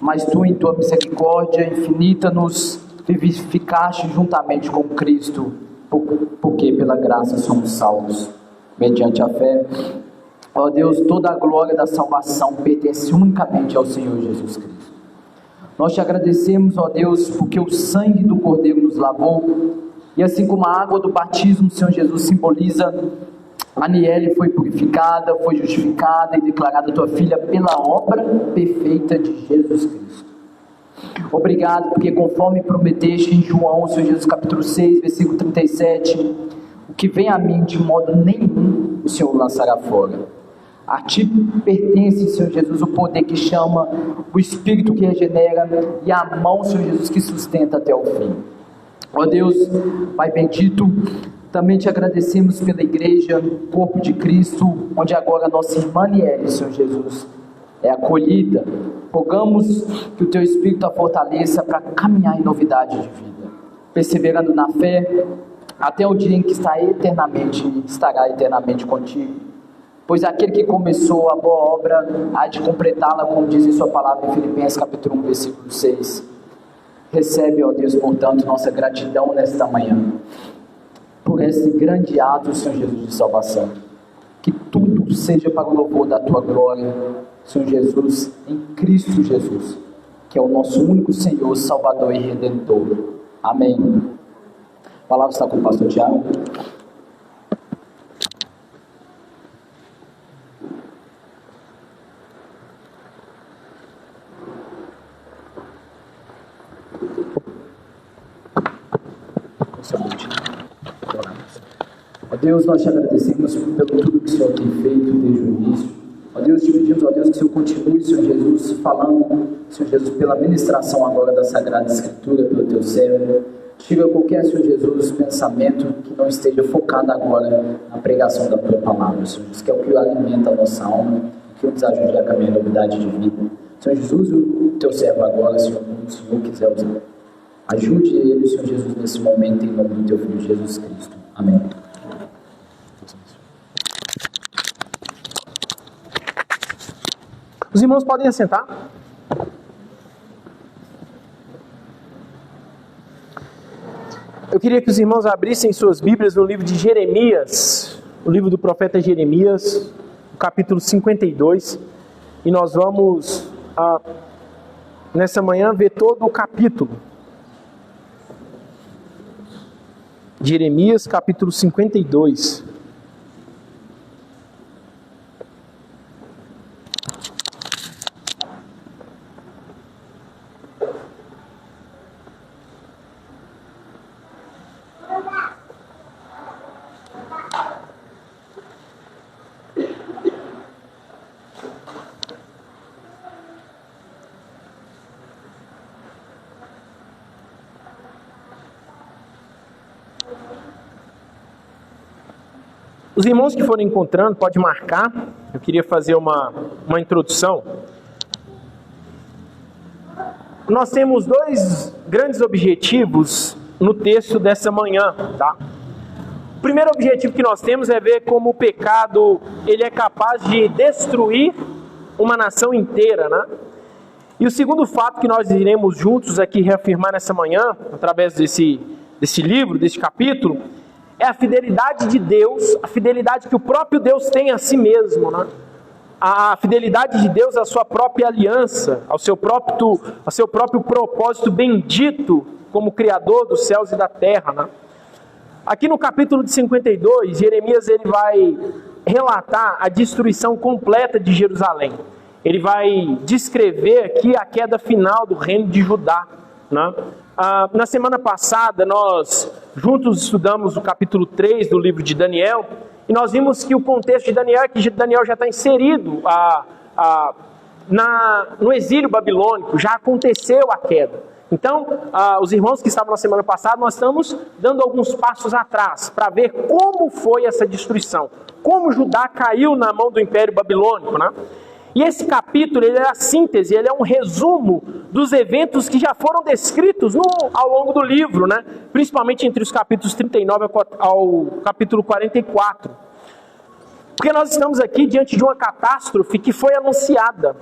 mas tu, em tua misericórdia infinita, nos vivificaste juntamente com Cristo, porque pela graça somos salvos, mediante a fé. Ó Deus, toda a glória da salvação pertence unicamente ao Senhor Jesus Cristo. Nós te agradecemos, ó Deus, porque o sangue do Cordeiro nos lavou, e assim como a água do batismo, Senhor Jesus, simboliza, a Niele foi purificada, foi justificada e declarada tua filha pela obra perfeita de Jesus Cristo. Obrigado, porque conforme prometeste em João, Senhor Jesus, capítulo 6, versículo 37, o que vem a mim de modo nenhum o Senhor lançará fora. A ti pertence, Senhor Jesus, o poder que chama, o Espírito que regenera e a mão, Senhor Jesus, que sustenta até o fim. Ó Deus, Pai bendito, também te agradecemos pela igreja, corpo de Cristo, onde agora a nossa irmã Niele, Senhor Jesus, é acolhida. Rogamos que o teu Espírito a fortaleça para caminhar em novidade de vida, perseverando na fé, até o dia em que estará eternamente contigo. Pois aquele que começou a boa obra há de completá-la, como diz em sua palavra em Filipenses capítulo 1, versículo 6. Recebe, ó Deus, portanto, nossa gratidão nesta manhã, por esse grande ato, Senhor Jesus, de salvação. Que tudo seja para o louvor da tua glória, Senhor Jesus, em Cristo Jesus, que é o nosso único Senhor, Salvador e Redentor. Amém. A palavra está com o pastor Tiago. Ó Deus, nós te agradecemos pelo tudo que o Senhor tem feito desde o início. Ó Deus, te pedimos, ó Deus, que o Senhor continue, Senhor Jesus, falando, Senhor Jesus, pela ministração agora da Sagrada Escritura, pelo teu servo. Tira qualquer, Senhor Jesus, pensamento que não esteja focado agora na pregação da tua palavra, Senhor Jesus, que é o que alimenta a nossa alma, que nos ajude a caminhar em novidade de vida. Senhor Jesus, o teu servo agora, Senhor, como o Senhor quiser usar. Ajude ele, Senhor Jesus, nesse momento, em nome do teu Filho Jesus Cristo. Amém. Os irmãos podem assentar. Eu queria que os irmãos abrissem suas Bíblias no livro de Jeremias, o livro do profeta Jeremias, o capítulo 52, e nós vamos, nessa manhã, ver todo o capítulo. Jeremias, capítulo 52. Os irmãos que forem encontrando, pode marcar. Eu queria fazer uma introdução. Nós temos dois grandes objetivos no texto dessa manhã, tá? O primeiro objetivo que nós temos é ver como o pecado ele é capaz de destruir uma nação inteira, né? E o segundo fato que nós iremos juntos aqui reafirmar nessa manhã, através desse livro, desse capítulo, é a fidelidade de Deus, a fidelidade que o próprio Deus tem a si mesmo, né? A fidelidade de Deus à sua própria aliança, ao seu próprio propósito bendito como Criador dos céus e da terra, né? Aqui no capítulo de 52, Jeremias ele vai relatar a destruição completa de Jerusalém. Ele vai descrever aqui a queda final do reino de Judá, né? Na semana passada, nós juntos estudamos o capítulo 3 do livro de Daniel, e nós vimos que o contexto de Daniel é que Daniel já está inserido no exílio babilônico, já aconteceu a queda. Então, os irmãos que estavam na semana passada, nós estamos dando alguns passos atrás, para ver como foi essa destruição, como Judá caiu na mão do Império Babilônico, né? E esse capítulo, ele é a síntese, ele é um resumo dos eventos que já foram descritos ao longo do livro, né? Principalmente entre os capítulos 39 ao capítulo 44. Porque nós estamos aqui diante de uma catástrofe que foi anunciada.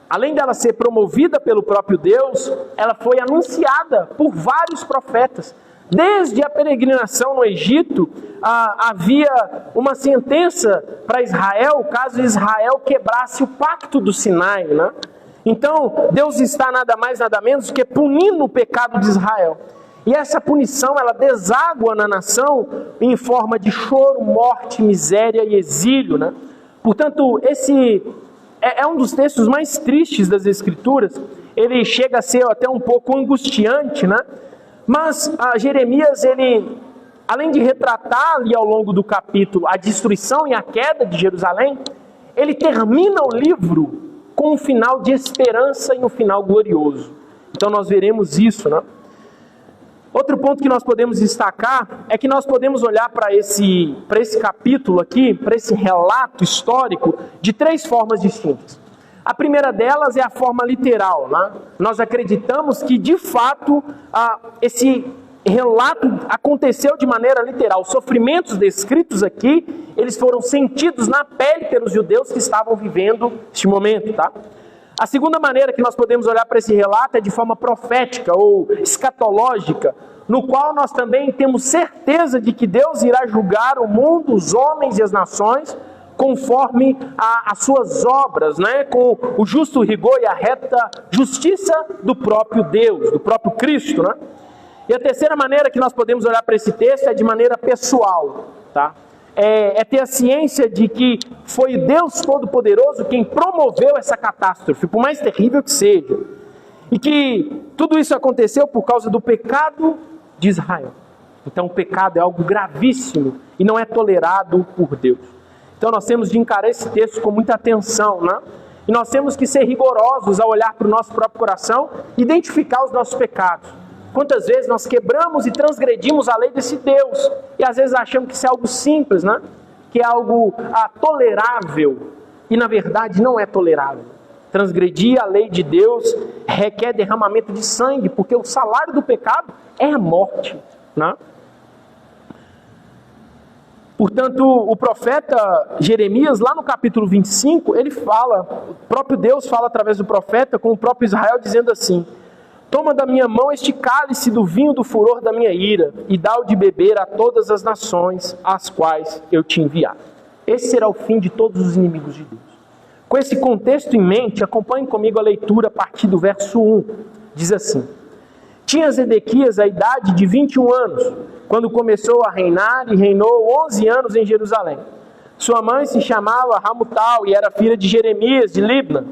Além dela ser promovida pelo próprio Deus, ela foi anunciada por vários profetas. Desde a peregrinação no Egito, havia uma sentença para Israel, caso Israel quebrasse o pacto do Sinai, né? Então, Deus está nada mais, nada menos do que punindo o pecado de Israel. E essa punição, ela deságua na nação em forma de choro, morte, miséria e exílio, né? Portanto, esse é um dos textos mais tristes das Escrituras. Ele chega a ser até um pouco angustiante, né? Mas Jeremias, ele, além de retratar ali ao longo do capítulo a destruição e a queda de Jerusalém, ele termina o livro com um final de esperança e um final glorioso. Então nós veremos isso, né? Outro ponto que nós podemos destacar é que nós podemos olhar para esse capítulo aqui, para esse relato histórico, de três formas distintas. A primeira delas é a forma literal, né? Nós acreditamos que, de fato, esse relato aconteceu de maneira literal. Os sofrimentos descritos aqui, eles foram sentidos na pele pelos judeus que estavam vivendo este momento, tá? A segunda maneira que nós podemos olhar para esse relato é de forma profética ou escatológica, no qual nós também temos certeza de que Deus irá julgar o mundo, os homens e as nações, conforme as suas obras, né? Com o justo rigor e a reta justiça do próprio Deus, do próprio Cristo, né? E a terceira maneira que nós podemos olhar para esse texto é de maneira pessoal, tá? É ter a ciência de que foi Deus Todo-Poderoso quem promoveu essa catástrofe, por mais terrível que seja. E que tudo isso aconteceu por causa do pecado de Israel. Então o pecado é algo gravíssimo e não é tolerado por Deus. Então nós temos de encarar esse texto com muita atenção, né? E nós temos que ser rigorosos ao olhar para o nosso próprio coração e identificar os nossos pecados. Quantas vezes nós quebramos e transgredimos a lei desse Deus e às vezes achamos que isso é algo simples, né? Que é algo tolerável e na verdade não é tolerável. Transgredir a lei de Deus requer derramamento de sangue, porque o salário do pecado é a morte, né? Portanto, o profeta Jeremias, lá no capítulo 25, ele fala, o próprio Deus fala através do profeta com o próprio Israel, dizendo assim: toma da minha mão este cálice do vinho do furor da minha ira, e dá-o de beber a todas as nações às quais eu te enviar. Esse será o fim de todos os inimigos de Deus. Com esse contexto em mente, acompanhe comigo a leitura a partir do verso 1. Diz assim: tinha Zedequias a idade de 21 anos, quando começou a reinar, e reinou 11 anos em Jerusalém. Sua mãe se chamava Hamutal e era filha de Jeremias de Libna.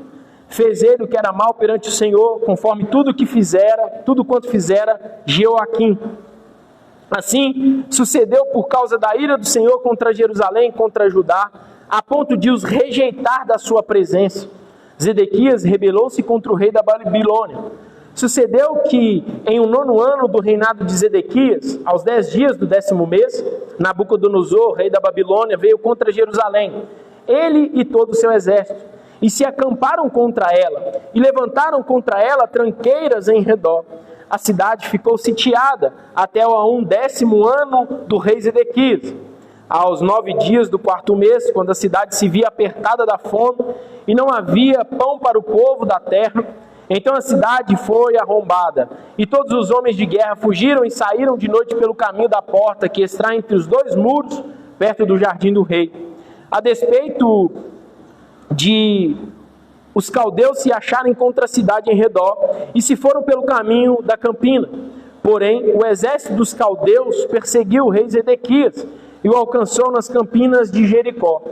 Fez ele o que era mal perante o Senhor, conforme tudo quanto fizera Jeoaquim. Assim, sucedeu por causa da ira do Senhor contra Jerusalém, contra Judá, a ponto de os rejeitar da sua presença. Zedequias rebelou-se contra o rei da Babilônia. Sucedeu que, em o 9º ano do reinado de Zedequias, aos 10 dias do 10º mês, Nabucodonosor, rei da Babilônia, veio contra Jerusalém, ele e todo o seu exército, e se acamparam contra ela, e levantaram contra ela tranqueiras em redor. A cidade ficou sitiada até o 10º ano do rei Zedequias. Aos 9 dias do 4º mês, quando a cidade se via apertada da fome, e não havia pão para o povo da terra, então a cidade foi arrombada, e todos os homens de guerra fugiram e saíram de noite pelo caminho da porta que está entre os 2 muros, perto do jardim do rei. A despeito de os caldeus se acharem contra a cidade em redor, e se foram pelo caminho da campina. Porém, o exército dos caldeus perseguiu o rei Zedequias, e o alcançou nas campinas de Jericó.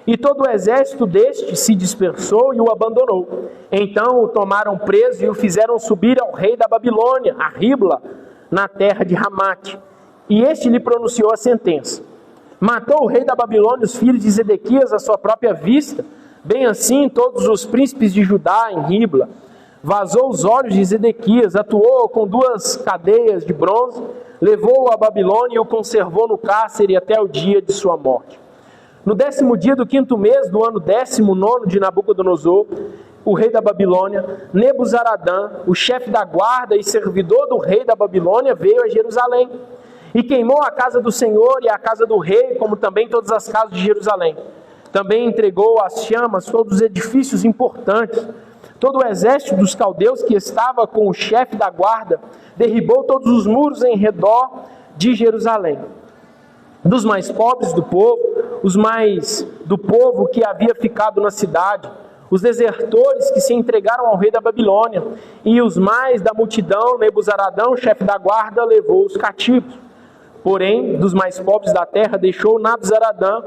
E todo o exército deste se dispersou e o abandonou. Então o tomaram preso e o fizeram subir ao rei da Babilônia, a Ribla, na terra de Ramate. E este lhe pronunciou a sentença. Matou o rei da Babilônia os filhos de Zedequias à sua própria vista, bem assim todos os príncipes de Judá em Ribla. Vazou os olhos de Zedequias, atuou com 2 cadeias de bronze, levou-o à Babilônia e o conservou no cárcere até o dia de sua morte. No 10º dia do 5º mês do ano 19º de Nabucodonosor, o rei da Babilônia, Nebuzaradã, o chefe da guarda e servidor do rei da Babilônia, veio a Jerusalém e queimou a casa do Senhor e a casa do rei, como também todas as casas de Jerusalém. Também entregou às chamas todos os edifícios importantes. Todo o exército dos caldeus que estava com o chefe da guarda derribou todos os muros em redor de Jerusalém. Dos mais pobres do povo, os mais do povo que havia ficado na cidade, os desertores que se entregaram ao rei da Babilônia, e os mais da multidão, Nebuzaradão, chefe da guarda, levou os cativos. Porém, dos mais pobres da terra, deixou Nabuzaradã,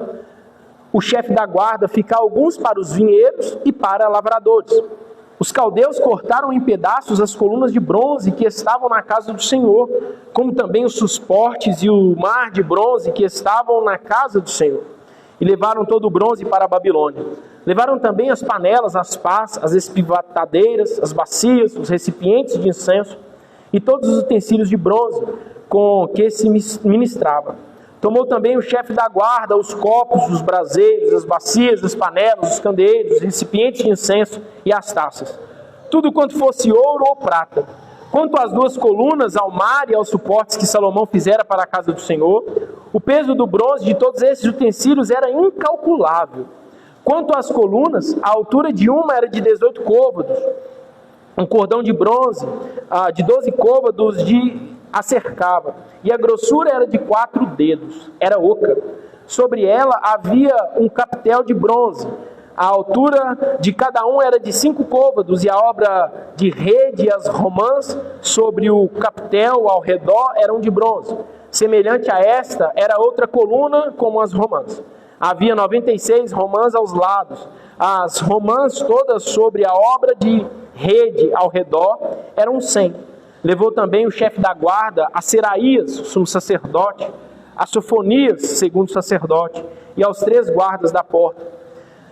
o chefe da guarda, ficar alguns para os vinheiros e para lavradores. Os caldeus cortaram em pedaços as colunas de bronze que estavam na casa do Senhor, como também os suportes e o mar de bronze que estavam na casa do Senhor. E levaram todo o bronze para a Babilônia. Levaram também as panelas, as pás, as espivatadeiras, as bacias, os recipientes de incenso e todos os utensílios de bronze com que se ministrava. Tomou também o chefe da guarda os copos, os braseiros, as bacias, as panelas, os candeeiros, os recipientes de incenso e as taças. Tudo quanto fosse ouro ou prata. Quanto às 2 colunas, ao mar e aos suportes que Salomão fizera para a casa do Senhor, o peso do bronze de todos esses utensílios era incalculável. Quanto às colunas, a altura de uma era de 18 côvados, um cordão de bronze de 12 côvados a cercava, e a grossura era de 4 dedos, era oca. Sobre ela havia um capitel de bronze. A altura de cada um era de 5 côvados, e a obra de rede e as romãs sobre o capitel ao redor eram de bronze. Semelhante a esta era outra coluna como as romãs. Havia 96 romãs aos lados. As romãs todas sobre a obra de rede ao redor eram 100. Levou também o chefe da guarda, a Seraías, sumo sacerdote, a Sofonias, segundo sacerdote, e aos 3 guardas da porta.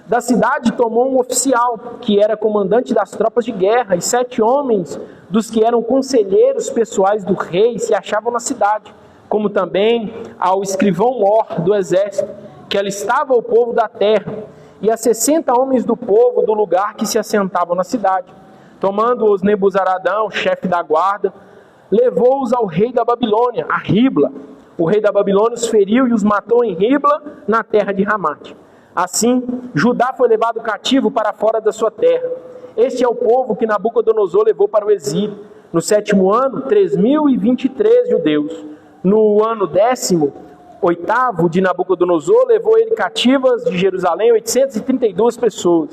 Da cidade tomou um oficial, que era comandante das tropas de guerra, e 7 homens dos que eram conselheiros pessoais do rei se achavam na cidade, como também ao escrivão-mor do exército, que alistava o povo da terra, e a 60 homens do povo do lugar que se assentavam na cidade. Tomando-os Nebuzaradão, chefe da guarda, levou-os ao rei da Babilônia, a Ribla. O rei da Babilônia os feriu e os matou em Ribla, na terra de Ramate. Assim, Judá foi levado cativo para fora da sua terra. Este é o povo que Nabucodonosor levou para o exílio. No 7º ano, 3.023 judeus. No ano 18º de Nabucodonosor, levou ele cativas de Jerusalém 832 pessoas.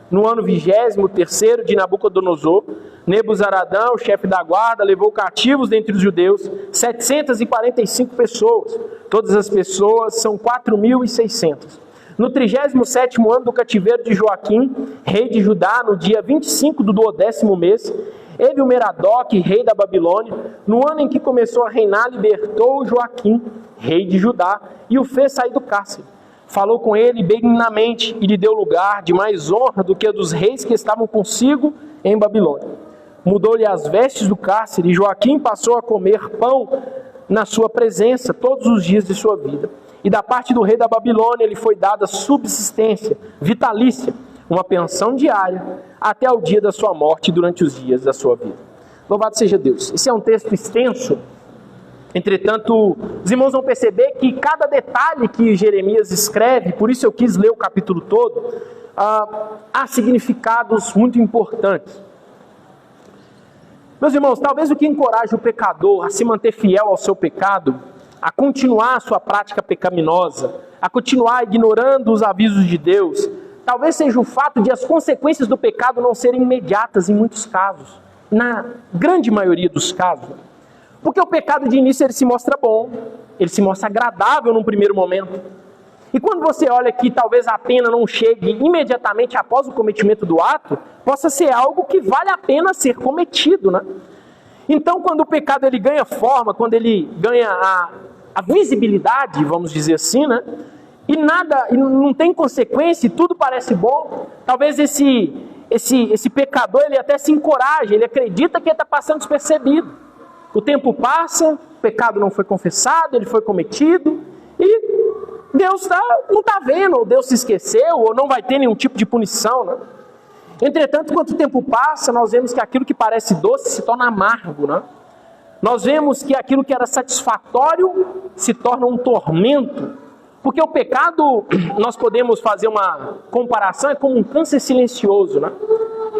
No ano 23º de Nabucodonosor, Nebuzaradão, chefe da guarda, levou cativos dentre os judeus 745 pessoas. Todas as pessoas são 4.600. No 37º ano do cativeiro de Joaquim, rei de Judá, no dia 25 do 12º mês, ele, o Meradoque, rei da Babilônia, no ano em que começou a reinar, libertou Joaquim, rei de Judá, e o fez sair do cárcere. Falou com ele benignamente e lhe deu lugar de mais honra do que a dos reis que estavam consigo em Babilônia. Mudou-lhe as vestes do cárcere, e Joaquim passou a comer pão na sua presença todos os dias de sua vida. E da parte do rei da Babilônia lhe foi dada subsistência vitalícia, uma pensão diária, até o dia da sua morte durante os dias da sua vida. Louvado seja Deus. Esse é um texto extenso. Entretanto, os irmãos vão perceber que cada detalhe que Jeremias escreve, por isso eu quis ler o capítulo todo, há significados muito importantes. Meus irmãos, talvez o que encoraje o pecador a se manter fiel ao seu pecado, a continuar a sua prática pecaminosa, a continuar ignorando os avisos de Deus, talvez seja o fato de as consequências do pecado não serem imediatas em muitos casos, na grande maioria dos casos. Porque o pecado de início ele se mostra bom, ele se mostra agradável num primeiro momento. E quando você olha que talvez a pena não chegue imediatamente após o cometimento do ato, possa ser algo que vale a pena ser cometido, né? Então, quando o pecado ele ganha forma, quando ele ganha a visibilidade, vamos dizer assim, né? E não tem consequência, e tudo parece bom, talvez esse pecador ele até se encoraje, ele acredita que ele está passando despercebido. O tempo passa, o pecado não foi confessado, ele foi cometido, e Deus não está vendo, ou Deus se esqueceu, ou não vai ter nenhum tipo de punição, né? Entretanto, quanto o tempo passa, nós vemos que aquilo que parece doce se torna amargo, né? Nós vemos que aquilo que era satisfatório se torna um tormento, porque o pecado, nós podemos fazer uma comparação, é como um câncer silencioso, né?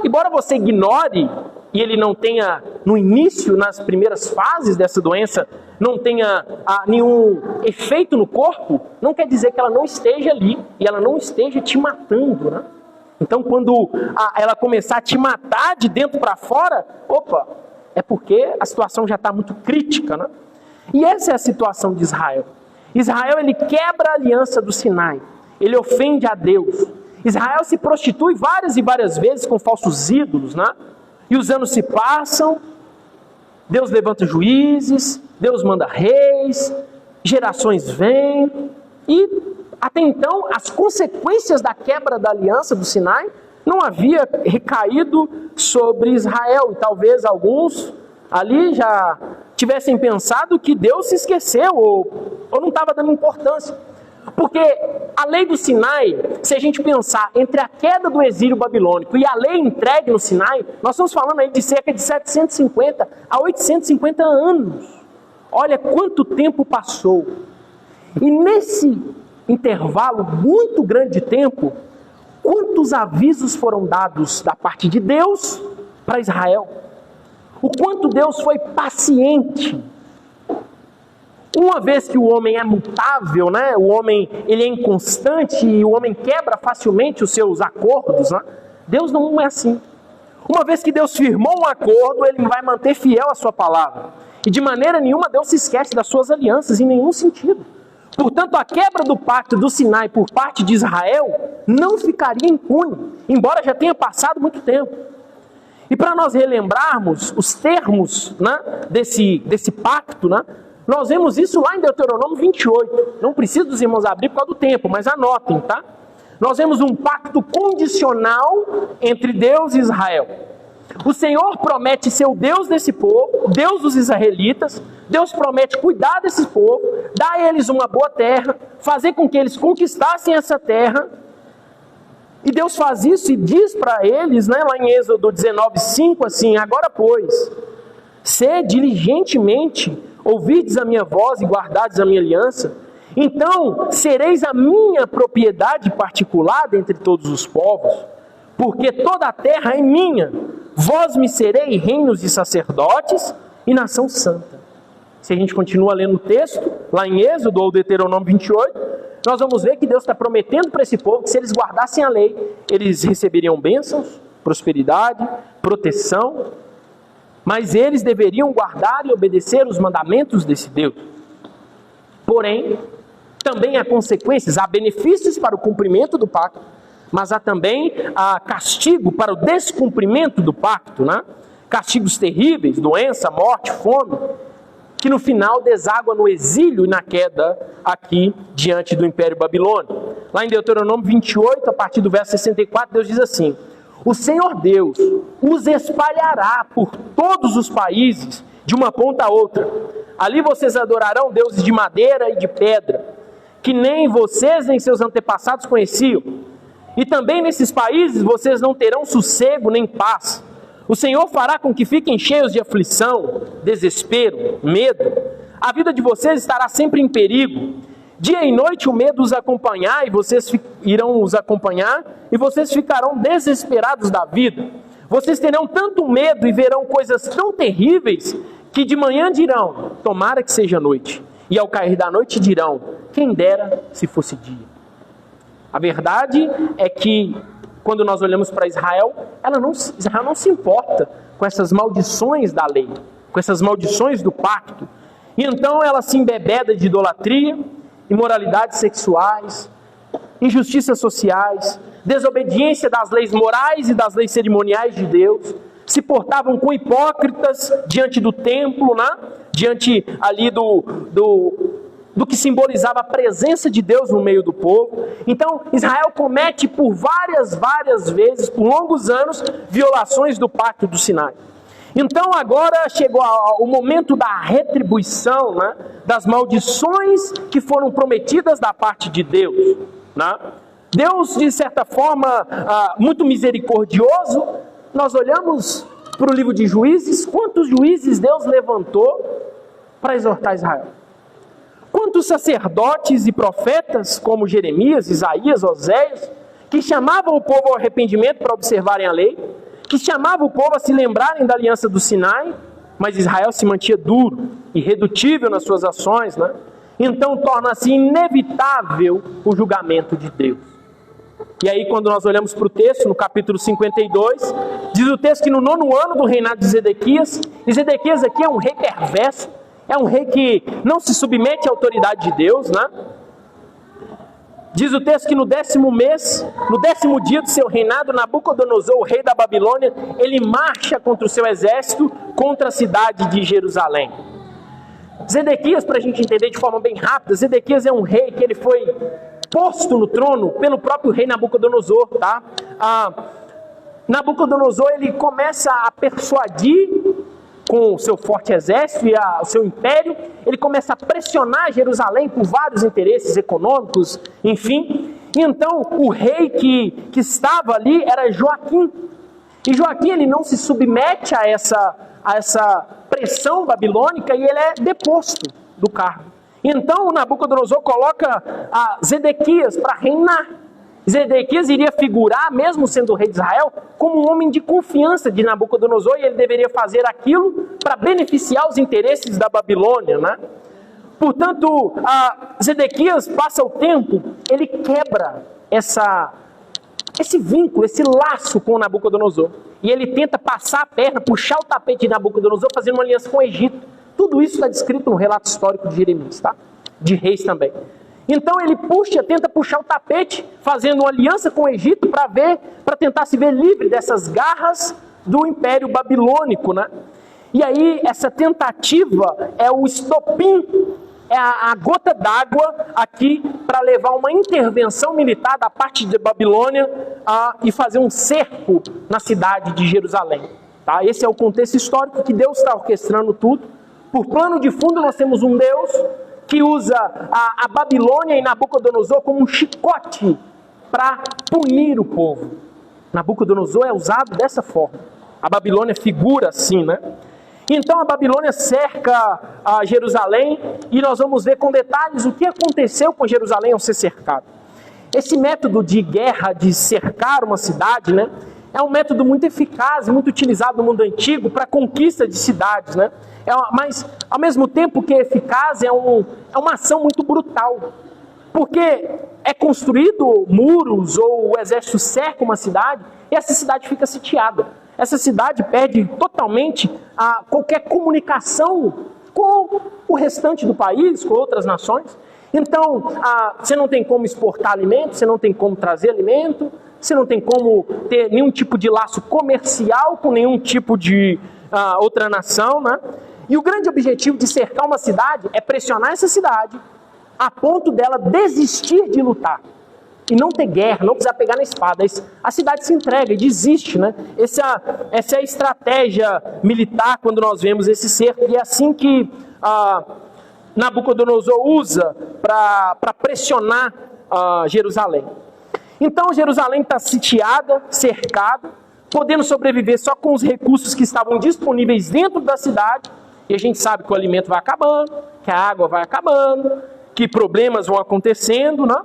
Embora você ignore, e ele não tenha, no início, nas primeiras fases dessa doença, não tenha nenhum efeito no corpo, não quer dizer que ela não esteja ali, e ela não esteja te matando, né? Então, quando ela começar a te matar de dentro para fora, é porque a situação já está muito crítica, né? E essa é a situação de Israel. Israel, ele quebra a aliança do Sinai, ele ofende a Deus. Israel se prostitui várias e várias vezes com falsos ídolos, né? E os anos se passam, Deus levanta juízes, Deus manda reis, gerações vêm, e até então as consequências da quebra da aliança do Sinai não havia recaído sobre Israel, e talvez alguns ali já tivessem pensado que Deus se esqueceu ou não estava dando importância. Porque a lei do Sinai, se a gente pensar entre a queda do exílio babilônico e a lei entregue no Sinai, nós estamos falando aí de cerca de 750 a 850 anos. Olha quanto tempo passou. E nesse intervalo muito grande de tempo, quantos avisos foram dados da parte de Deus para Israel? O quanto Deus foi paciente. Uma vez que o homem é mutável, né? O homem ele é inconstante e o homem quebra facilmente os seus acordos, né? Deus não é assim. Uma vez que Deus firmou um acordo, Ele vai manter fiel a sua palavra. E de maneira nenhuma Deus se esquece das suas alianças, em nenhum sentido. Portanto, a quebra do pacto do Sinai por parte de Israel não ficaria impune, embora já tenha passado muito tempo. E para nós relembrarmos os termos, né, desse pacto, né, nós vemos isso lá em Deuteronômio 28. Não preciso dos irmãos abrir por causa do tempo, mas anotem, tá? Nós vemos um pacto condicional entre Deus e Israel. O Senhor promete ser o Deus desse povo, Deus dos israelitas. Deus promete cuidar desse povo, dar a eles uma boa terra, fazer com que eles conquistassem essa terra. E Deus faz isso e diz para eles, né, lá em Êxodo 19:5, assim: agora, pois, se diligentemente ouvides a minha voz e guardardes a minha aliança, então sereis a minha propriedade particular dentre todos os povos, porque toda a terra é minha. Vós me sereis reinos de sacerdotes e nação santa. Se a gente continua lendo o texto, lá em Êxodo ou Deuteronômio 28, nós vamos ver que Deus está prometendo para esse povo que se eles guardassem a lei, eles receberiam bênçãos, prosperidade, proteção, mas eles deveriam guardar e obedecer os mandamentos desse Deus. Porém, também há consequências, há benefícios para o cumprimento do pacto, mas há também castigo para o descumprimento do pacto, né? Castigos terríveis, doença, morte, fome, que no final deságua no exílio e na queda aqui diante do Império Babilônico. Lá em Deuteronômio 28, a partir do verso 64, Deus diz assim: o Senhor Deus os espalhará por todos os países, de uma ponta a outra. Ali vocês adorarão deuses de madeira e de pedra, que nem vocês nem seus antepassados conheciam. E também nesses países vocês não terão sossego nem paz. O Senhor fará com que fiquem cheios de aflição, desespero, medo. A vida de vocês estará sempre em perigo. Dia e noite o medo os acompanhar, e vocês irão os acompanhar, e vocês ficarão desesperados da vida. Vocês terão tanto medo e verão coisas tão terríveis, que de manhã dirão: tomara que seja noite. E ao cair da noite dirão: quem dera se fosse dia. A verdade é que, quando nós olhamos para Israel, Israel não se importa com essas maldições da lei, com essas maldições do pacto. E então ela se embebeda de idolatria, imoralidades sexuais, injustiças sociais, desobediência das leis morais e das leis cerimoniais de Deus. Se portavam com hipócritas diante do templo, né? Diante ali do que simbolizava a presença de Deus no meio do povo. Então Israel comete por várias vezes, por longos anos, violações do pacto do Sinai. Então agora chegou o momento da retribuição, né, das maldições que foram prometidas da parte de Deus, né? Deus, de certa forma, muito misericordioso. Nós olhamos para o livro de Juízes, quantos juízes Deus levantou para exortar Israel? Quantos sacerdotes e profetas, como Jeremias, Isaías, Oséias, que chamavam o povo ao arrependimento para observarem a lei, que chamavam o povo a se lembrarem da aliança do Sinai, mas Israel se mantinha duro, irredutível nas suas ações, né? Então torna-se inevitável o julgamento de Deus. E aí, quando nós olhamos para o texto, no capítulo 52, diz o texto que no 9º ano do reinado de Zedequias, e Zedequias aqui é um rei perverso, é um rei que não se submete à autoridade de Deus, né? Diz o texto que no 10º mês, no 10º dia do seu reinado, Nabucodonosor, o rei da Babilônia, ele marcha contra o seu exército, contra a cidade de Jerusalém. Zedequias, para a gente entender de forma bem rápida, Zedequias é um rei que ele foi posto no trono pelo próprio rei Nabucodonosor, tá? Nabucodonosor, ele começa a persuadir com o seu forte exército e o seu império, ele começa a pressionar Jerusalém por vários interesses econômicos, enfim. E então o rei que estava ali era Joaquim. E Joaquim, ele não se submete a essa pressão babilônica e ele é deposto do cargo. Então Nabucodonosor coloca Zedequias para reinar. Zedequias iria figurar, mesmo sendo o rei de Israel, como um homem de confiança de Nabucodonosor, e ele deveria fazer aquilo para beneficiar os interesses da Babilônia, né? Portanto, Zedequias passa o tempo, ele quebra esse vínculo, esse laço com Nabucodonosor. E ele tenta passar a perna, puxar o tapete de Nabucodonosor, fazendo uma aliança com o Egito. Tudo isso está descrito no relato histórico de Jeremias, tá? De Reis também. Então ele tenta puxar o tapete, fazendo uma aliança com o Egito para tentar se ver livre dessas garras do Império Babilônico, né? E aí essa tentativa é o estopim, é a gota d'água aqui para levar uma intervenção militar da parte de Babilônia e fazer um cerco na cidade de Jerusalém. Tá? Esse é o contexto histórico que Deus está orquestrando tudo. Por plano de fundo nós temos um Deus que usa a Babilônia e Nabucodonosor como um chicote para punir o povo. Nabucodonosor é usado dessa forma. A Babilônia figura assim, né? Então a Babilônia cerca Jerusalém e nós vamos ver com detalhes o que aconteceu com Jerusalém ao ser cercado. Esse método de guerra, de cercar uma cidade, né, é um método muito eficaz e muito utilizado no mundo antigo para a conquista de cidades, né? Mas ao mesmo tempo que é eficaz, é uma ação muito brutal. Porque é construído muros ou o exército cerca uma cidade e essa cidade fica sitiada. Essa cidade perde totalmente qualquer comunicação com o restante do país, com outras nações. Então, você não tem como exportar alimento, você não tem como trazer alimento, você não tem como ter nenhum tipo de laço comercial com nenhum tipo de outra nação, né? E o grande objetivo de cercar uma cidade é pressionar essa cidade a ponto dela desistir de lutar. E não ter guerra, não precisar pegar na espada. A cidade se entrega e desiste, né? Essa é a estratégia militar quando nós vemos esse cerco. E é assim que Nabucodonosor usa para pressionar Jerusalém. Então Jerusalém está sitiada, cercada, podendo sobreviver só com os recursos que estavam disponíveis dentro da cidade. E a gente sabe que o alimento vai acabando, que a água vai acabando, que problemas vão acontecendo, né?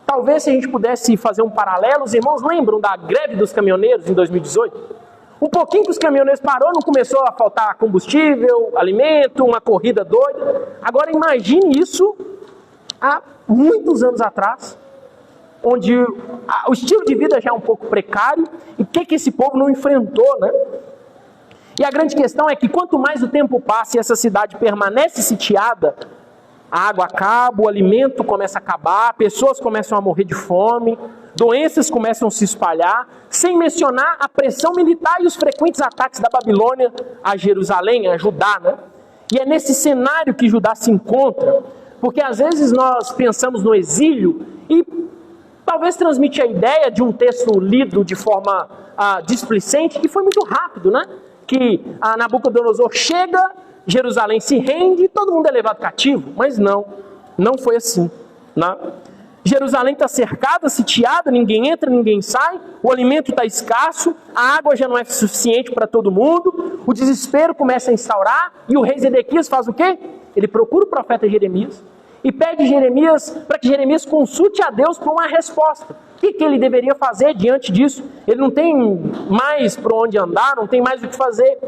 Talvez se a gente pudesse fazer um paralelo, os irmãos lembram da greve dos caminhoneiros em 2018? Um pouquinho que os caminhoneiros parou, não começou a faltar combustível, alimento, uma corrida doida. Agora imagine isso há muitos anos atrás, onde o estilo de vida já é um pouco precário, e o que esse povo não enfrentou, né? E a grande questão é que quanto mais o tempo passa e essa cidade permanece sitiada, a água acaba, o alimento começa a acabar, pessoas começam a morrer de fome, doenças começam a se espalhar, sem mencionar a pressão militar e os frequentes ataques da Babilônia a Jerusalém, a Judá, né? E é nesse cenário que Judá se encontra, porque às vezes nós pensamos no exílio e talvez transmite a ideia de um texto lido de forma displicente, que foi muito rápido, né? Que Nabucodonosor chega, Jerusalém se rende e todo mundo é levado cativo. Mas não foi assim, né? Jerusalém está cercada, sitiada, ninguém entra, ninguém sai, o alimento está escasso, a água já não é suficiente para todo mundo, o desespero começa a instaurar e o rei Zedequias faz o quê? Ele procura o profeta Jeremias e pede Jeremias para que Jeremias consulte a Deus por uma resposta. O que ele deveria fazer diante disso? Ele não tem mais para onde andar, não tem mais o que fazer.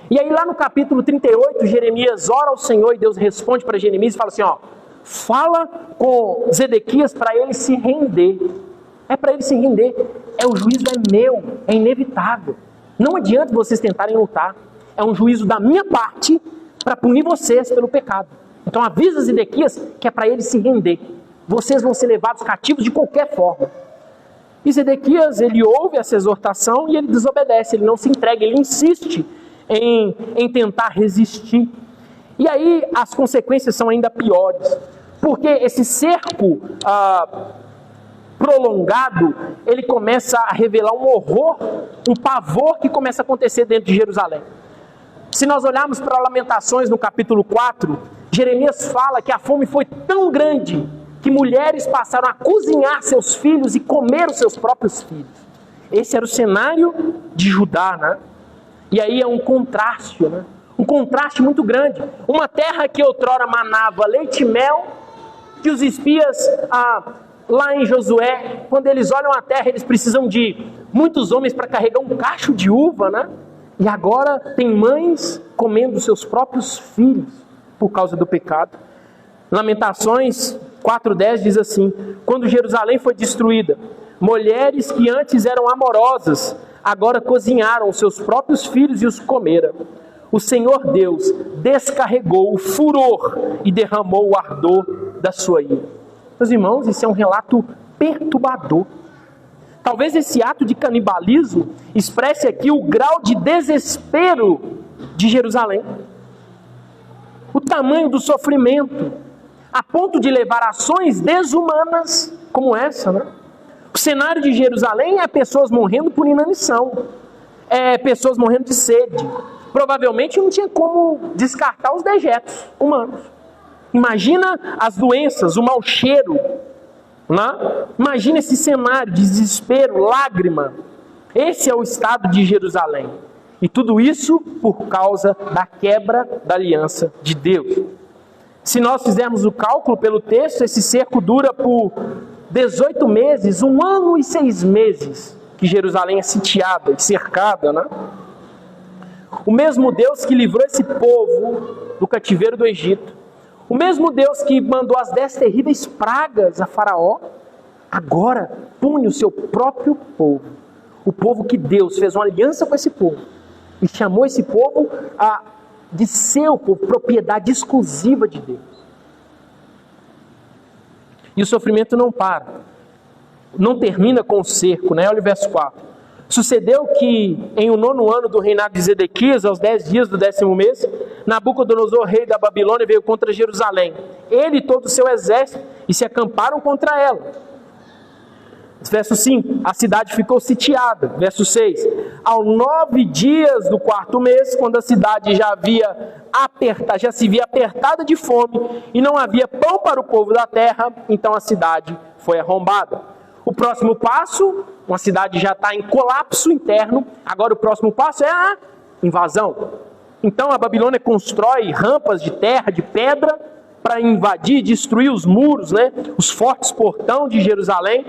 E aí lá no capítulo 38, Jeremias ora ao Senhor e Deus responde para Jeremias e fala assim, fala com Zedequias para ele se render. É para ele se render. O juízo é meu, é inevitável. Não adianta vocês tentarem lutar. É um juízo da minha parte para punir vocês pelo pecado. Então avisa Zedequias que é para ele se render. Vocês vão ser levados cativos de qualquer forma. E Zedequias, ele ouve essa exortação e ele desobedece, ele não se entrega, ele insiste em tentar resistir. E aí as consequências são ainda piores, porque esse cerco prolongado, ele começa a revelar um horror, um pavor que começa a acontecer dentro de Jerusalém. Se nós olharmos para Lamentações no capítulo 4, Jeremias fala que a fome foi tão grande que mulheres passaram a cozinhar seus filhos e comer os seus próprios filhos. Esse era o cenário de Judá, né? E aí é um contraste, né? Um contraste muito grande. Uma terra que outrora manava leite e mel, que os espias lá em Josué, quando eles olham a terra, eles precisam de muitos homens para carregar um cacho de uva, né? E agora tem mães comendo seus próprios filhos. por causa do pecado. Lamentações 4:10 diz assim: quando Jerusalém foi destruída, mulheres que antes eram amorosas, agora cozinharam seus próprios filhos e os comeram. O Senhor Deus descarregou o furor e derramou o ardor da sua ira. Meus irmãos, isso é um relato perturbador. Talvez esse ato de canibalismo expresse aqui o grau de desespero de Jerusalém. O tamanho do sofrimento, a ponto de levar ações desumanas como essa, né? O cenário de Jerusalém é pessoas morrendo por inanição, é pessoas morrendo de sede. Provavelmente não tinha como descartar os dejetos humanos. Imagina as doenças, o mau cheiro, né? Imagina esse cenário de desespero, lágrima. Esse é o estado de Jerusalém. E tudo isso por causa da quebra da aliança de Deus. Se nós fizermos o cálculo pelo texto, esse cerco dura por 18 meses, 1 ano e 6 meses que Jerusalém é sitiada e cercada, né? O mesmo Deus que livrou esse povo do cativeiro do Egito, o mesmo Deus que mandou as 10 terríveis pragas a Faraó, agora pune o seu próprio povo. O povo que Deus fez uma aliança com esse povo e chamou esse povo de seu povo, propriedade exclusiva de Deus. E o sofrimento não para, não termina com o cerco, né? Olha o verso 4. Sucedeu que em o 9º ano do reinado de Zedequias, aos 10 dias do 10º mês, Nabucodonosor, rei da Babilônia, veio contra Jerusalém, ele e todo o seu exército, e se acamparam contra ela. Verso 5, a cidade ficou sitiada. Verso 6, aos 9 dias do 4º mês, quando a cidade já se via apertada de fome, e não havia pão para o povo da terra, então a cidade foi arrombada. O próximo passo, uma cidade já está em colapso interno, agora o próximo passo é a invasão. Então a Babilônia constrói rampas de terra, de pedra, para invadir, destruir os muros, né? Os fortes portão de Jerusalém,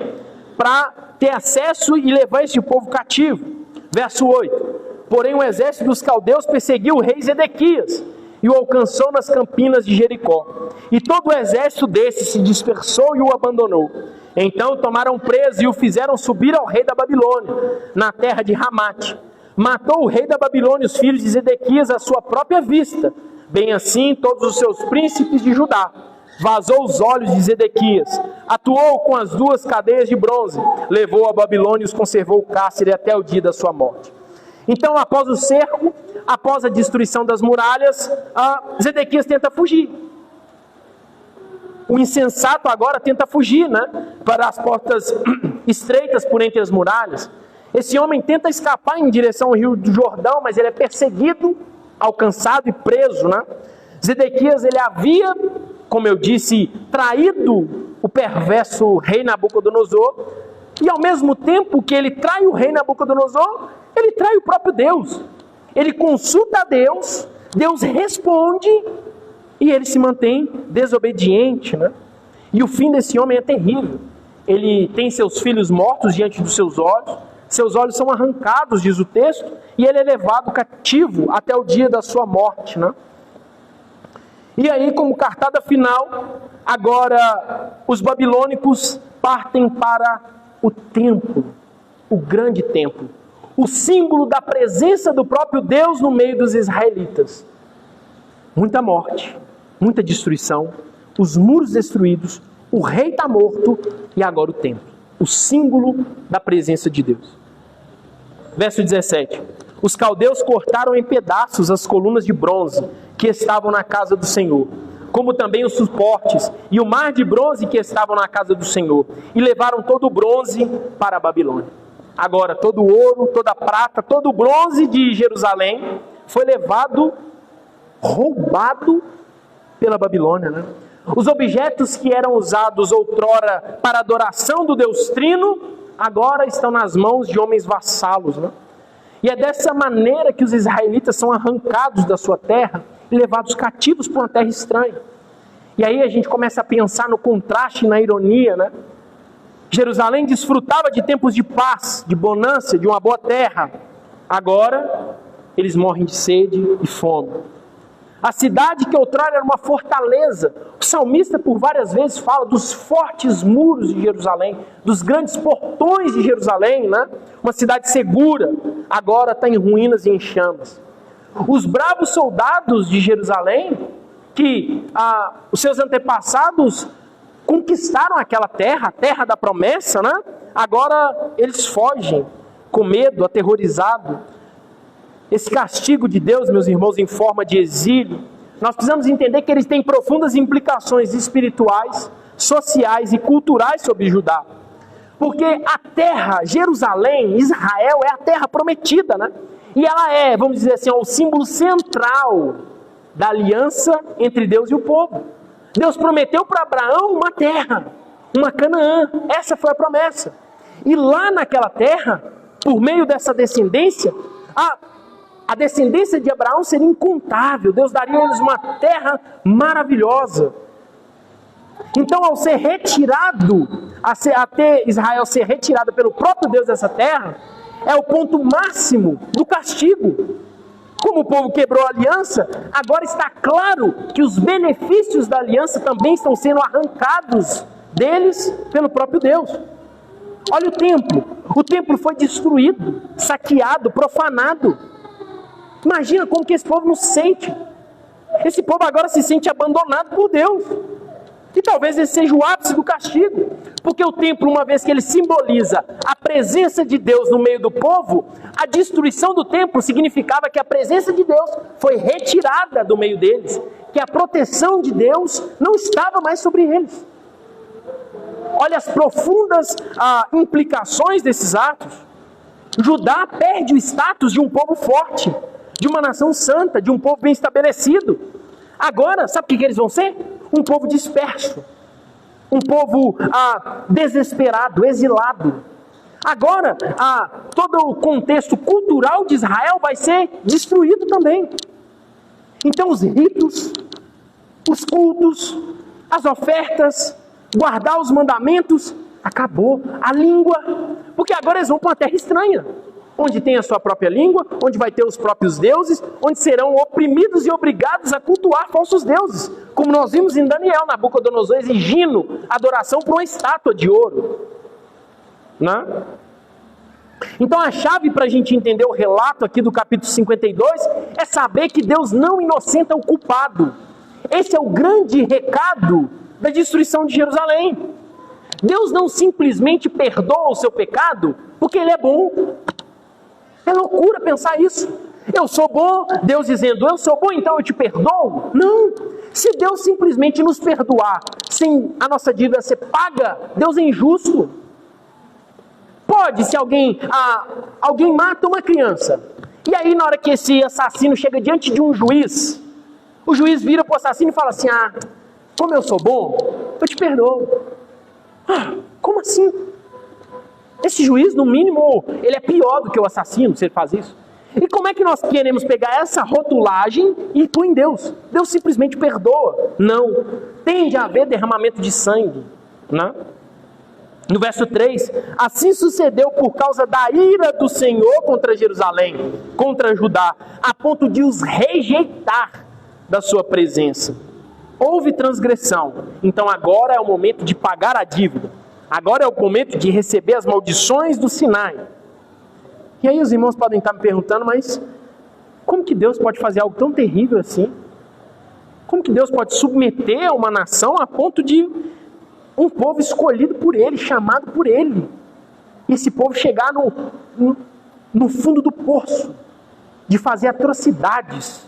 para ter acesso e levar esse povo cativo. Verso 8. Porém o exército dos caldeus perseguiu o rei Zedequias e o alcançou nas campinas de Jericó. E todo o exército desse se dispersou e o abandonou. Então tomaram preso e o fizeram subir ao rei da Babilônia, na terra de Ramate. Matou o rei da Babilônia os filhos de Zedequias à sua própria vista, bem assim todos os seus príncipes de Judá. Vazou os olhos de Zedequias, atuou com as 2 cadeias de bronze, levou a Babilônia e os conservou o cárcere até o dia da sua morte. Então, após o cerco, após a destruição das muralhas, Zedequias tenta fugir. O insensato agora tenta fugir, né, para as portas estreitas por entre as muralhas. Esse homem tenta escapar em direção ao rio do Jordão, mas ele é perseguido, alcançado e preso, né? Zedequias, ele havia, como eu disse, traído o perverso rei Nabucodonosor, e ao mesmo tempo que ele trai o rei Nabucodonosor, ele trai o próprio Deus. Ele consulta a Deus, Deus responde, e ele se mantém desobediente, né? E o fim desse homem é terrível. Ele tem seus filhos mortos diante dos seus olhos são arrancados, diz o texto, e ele é levado cativo até o dia da sua morte, né? E aí, como cartada final, agora os babilônicos partem para o templo, o grande templo, o símbolo da presença do próprio Deus no meio dos israelitas. Muita morte, muita destruição, os muros destruídos, o rei está morto e agora o templo, o símbolo da presença de Deus. Verso 17. Os caldeus cortaram em pedaços as colunas de bronze que estavam na casa do Senhor, como também os suportes e o mar de bronze que estavam na casa do Senhor, e levaram todo o bronze para a Babilônia. Agora todo o ouro, toda a prata, todo o bronze de Jerusalém foi levado, roubado pela Babilônia, né? Os objetos que eram usados outrora para adoração do Deus Trino, agora estão nas mãos de homens vassalos, né? E é dessa maneira que os israelitas são arrancados da sua terra e levados cativos para uma terra estranha. E aí a gente começa a pensar no contraste, na ironia, né? Jerusalém desfrutava de tempos de paz, de bonança, de uma boa terra. Agora eles morrem de sede e fome. A cidade que outrora era uma fortaleza. O salmista por várias vezes fala dos fortes muros de Jerusalém, dos grandes portões de Jerusalém, né? Uma cidade segura, agora está em ruínas e em chamas. Os bravos soldados de Jerusalém, que os seus antepassados conquistaram aquela terra, a terra da promessa, né? Agora eles fogem com medo, aterrorizado. Esse castigo de Deus, meus irmãos, em forma de exílio, nós precisamos entender que eles têm profundas implicações espirituais, sociais e culturais sobre Judá. Porque a terra, Jerusalém, Israel, é a terra prometida, né? E ela é, vamos dizer assim, o símbolo central da aliança entre Deus e o povo. Deus prometeu para Abraão uma terra, uma Canaã. Essa foi a promessa. E lá naquela terra, por meio dessa descendência, a descendência de Abraão seria incontável. Deus daria a eles uma terra maravilhosa. Então, ao ser retirado, até Israel ser retirada pelo próprio Deus dessa terra, é o ponto máximo do castigo. Como o povo quebrou a aliança, agora está claro que os benefícios da aliança também estão sendo arrancados deles pelo próprio Deus. Olha o templo. O templo foi destruído, saqueado, profanado. Imagina como que esse povo não se sente. Esse povo agora se sente abandonado por Deus. E talvez esse seja o ápice do castigo. Porque o templo, uma vez que ele simboliza a presença de Deus no meio do povo, a destruição do templo significava que a presença de Deus foi retirada do meio deles. Que a proteção de Deus não estava mais sobre eles. Olha as profundas implicações desses atos. Judá perde o status de um povo forte, de uma nação santa, de um povo bem estabelecido. Agora, sabe o que eles vão ser? Um povo disperso, um povo desesperado, exilado. Agora, todo o contexto cultural de Israel vai ser destruído também. Então os ritos, os cultos, as ofertas, guardar os mandamentos, acabou. A língua, porque agora eles vão para uma terra estranha, onde tem a sua própria língua, onde vai ter os próprios deuses, onde serão oprimidos e obrigados a cultuar falsos deuses, como nós vimos em Daniel, Nabucodonosor exigindo adoração para uma estátua de ouro, né? Então a chave para a gente entender o relato aqui do capítulo 52 é saber que Deus não inocenta o culpado. Esse é o grande recado da destruição de Jerusalém. Deus não simplesmente perdoa o seu pecado porque Ele é bom. É loucura pensar isso. Eu sou bom, Deus dizendo, eu sou bom, então eu te perdoo. Não. Se Deus simplesmente nos perdoar sem a nossa dívida ser paga, Deus é injusto. Pode, se alguém mata uma criança, e aí na hora que esse assassino chega diante de um juiz, o juiz vira para o assassino e fala assim, como eu sou bom, eu te perdoo. Como assim? Esse juiz, no mínimo, ele é pior do que o assassino, se ele faz isso. E como é que nós queremos pegar essa rotulagem e pôr em Deus? Deus simplesmente perdoa. Não. Tem de haver derramamento de sangue, né? No verso 3, assim sucedeu por causa da ira do Senhor contra Jerusalém, contra Judá, a ponto de os rejeitar da sua presença. Houve transgressão, então agora é o momento de pagar a dívida. Agora é o momento de receber as maldições do Sinai. E aí os irmãos podem estar me perguntando, mas como que Deus pode fazer algo tão terrível assim? Como que Deus pode submeter uma nação a ponto de um povo escolhido por Ele, chamado por Ele, e esse povo chegar no fundo do poço, de fazer atrocidades?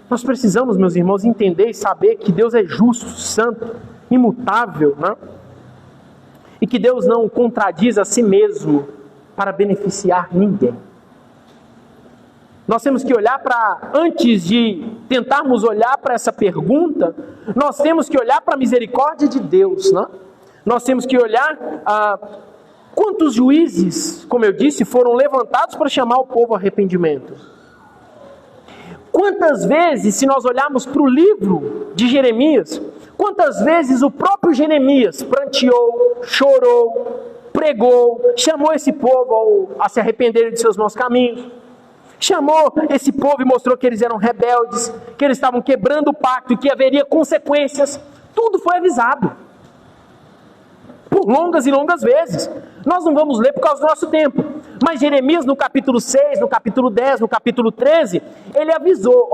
Nós precisamos, meus irmãos, entender e saber que Deus é justo, santo, imutável, né? E que Deus não contradiz a si mesmo para beneficiar ninguém. Nós temos que olhar antes de tentarmos olhar para essa pergunta, nós temos que olhar para a misericórdia de Deus, né? Nós temos que olhar quantos juízes, como eu disse, foram levantados para chamar o povo ao arrependimento. Quantas vezes, se nós olharmos para o livro de Jeremias, quantas vezes o próprio Jeremias pranteou, chorou, pregou, chamou esse povo a se arrependerem de seus maus caminhos, Chamou esse povo e mostrou que eles eram rebeldes, que eles estavam quebrando o pacto e que haveria consequências. Tudo foi avisado. Por longas e longas vezes. Nós não vamos ler por causa do nosso tempo. Mas Jeremias, no capítulo 6, no capítulo 10, no capítulo 13, ele avisou,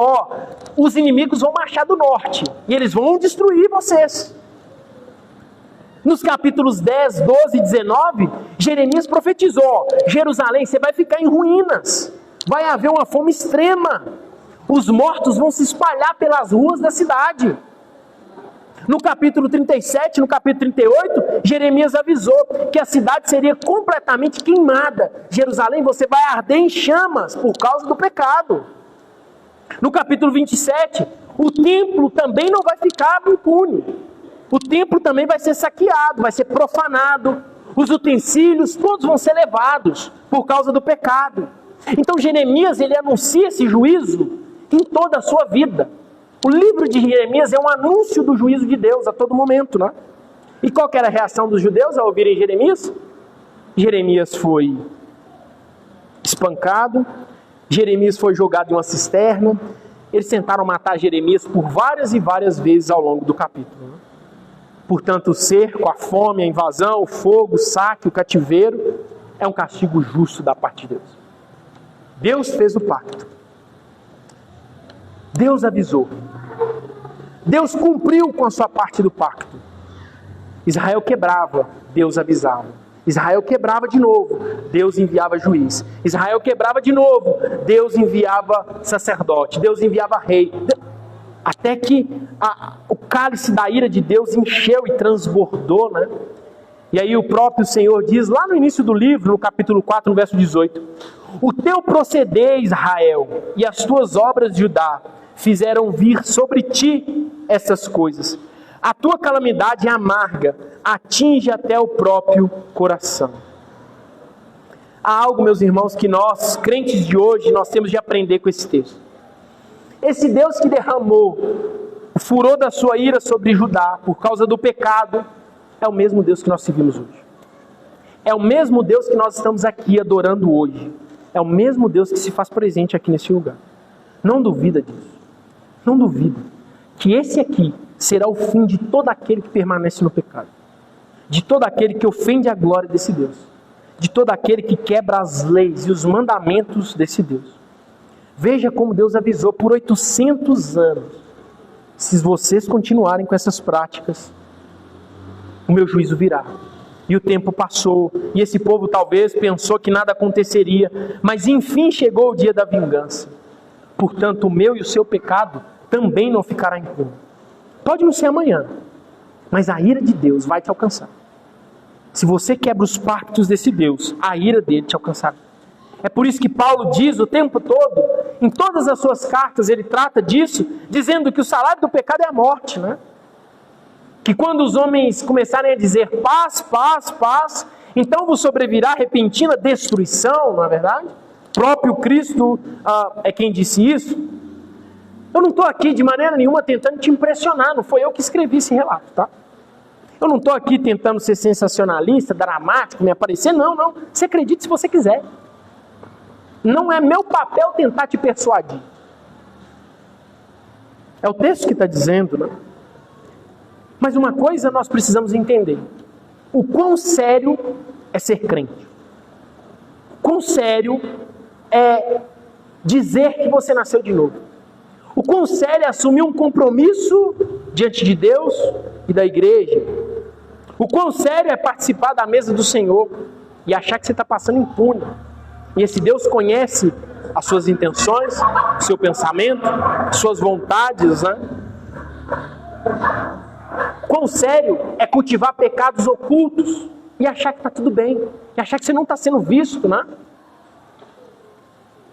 os inimigos vão marchar do norte e eles vão destruir vocês. Nos capítulos 10, 12 e 19, Jeremias profetizou, Jerusalém, você vai ficar em ruínas, vai haver uma fome extrema, os mortos vão se espalhar pelas ruas da cidade. No capítulo 37, no capítulo 38, Jeremias avisou que a cidade seria completamente queimada. Jerusalém, você vai arder em chamas por causa do pecado. No capítulo 27, o templo também não vai ficar impune. O templo também vai ser saqueado, vai ser profanado. Os utensílios todos vão ser levados por causa do pecado. Então Jeremias, ele anuncia esse juízo em toda a sua vida. O livro de Jeremias é um anúncio do juízo de Deus a todo momento, né? E qual que era a reação dos judeus ao ouvirem Jeremias? Jeremias foi espancado, Jeremias foi jogado em uma cisterna, eles tentaram matar Jeremias por várias e várias vezes ao longo do capítulo, né? Portanto, o cerco, a fome, a invasão, o fogo, o saque, o cativeiro, é um castigo justo da parte de Deus. Deus fez o pacto. Deus avisou. Deus cumpriu com a sua parte do pacto. Israel quebrava, Deus avisava. Israel quebrava de novo, Deus enviava juiz. Israel quebrava de novo, Deus enviava sacerdote, Deus enviava rei. Até que o cálice da ira de Deus encheu e transbordou, né? E aí o próprio Senhor diz, lá no início do livro, no capítulo 4, no verso 18, o teu proceder, Israel, e as tuas obras, Judá, fizeram vir sobre ti essas coisas. A tua calamidade é amarga, atinge até o próprio coração. Há algo, meus irmãos, que nós, crentes de hoje, nós temos de aprender com esse texto. Esse Deus que derramou o furor da sua ira sobre Judá por causa do pecado, é o mesmo Deus que nós seguimos hoje. É o mesmo Deus que nós estamos aqui adorando hoje. É o mesmo Deus que se faz presente aqui nesse lugar. Não duvida disso. Não duvida que esse aqui será o fim de todo aquele que permanece no pecado. De todo aquele que ofende a glória desse Deus. De todo aquele que quebra as leis e os mandamentos desse Deus. Veja como Deus avisou por 800 anos. Se vocês continuarem com essas práticas, o meu juízo virá. E o tempo passou, e esse povo talvez pensou que nada aconteceria, mas enfim chegou o dia da vingança. Portanto, o meu e o seu pecado também não ficará impune. Pode não ser amanhã, mas a ira de Deus vai te alcançar. Se você quebra os pactos desse Deus, a ira dele te alcançará. É por isso que Paulo diz o tempo todo, em todas as suas cartas ele trata disso, dizendo que o salário do pecado é a morte, né? Que quando os homens começarem a dizer paz, paz, paz, então vos sobrevirá repentina destruição, não é verdade? O próprio Cristo é quem disse isso. Eu não estou aqui de maneira nenhuma tentando te impressionar, não foi eu que escrevi esse relato, tá? Eu não estou aqui tentando ser sensacionalista, dramático, me aparecer, não. Você acredite se você quiser. Não é meu papel tentar te persuadir. É o texto que está dizendo, né? Mas uma coisa nós precisamos entender. O quão sério é ser crente. O quão sério é dizer que você nasceu de novo. O quão sério é assumir um compromisso diante de Deus e da igreja. O quão sério é participar da mesa do Senhor e achar que você está passando impune. E esse Deus conhece as suas intenções, o seu pensamento, as suas vontades, né? Quão sério é cultivar pecados ocultos e achar que está tudo bem, e achar que você não está sendo visto, né?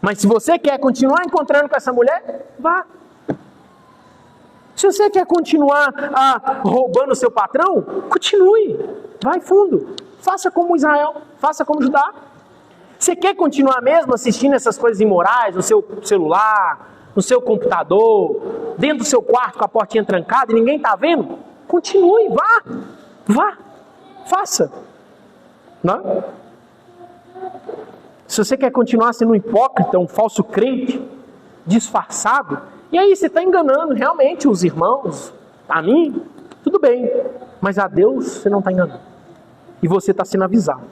Mas se você quer continuar encontrando com essa mulher, vá. Se você quer continuar roubando o seu patrão, continue, vai fundo, faça como Israel, faça como Judá. Você quer continuar mesmo assistindo essas coisas imorais no seu celular, no seu computador, dentro do seu quarto com a portinha trancada e ninguém está vendo? Continue, vá, faça. Não? Se você quer continuar sendo um hipócrita, um falso crente, disfarçado, e aí você está enganando realmente os irmãos, a mim, tudo bem, mas a Deus você não está enganando. E você está sendo avisado.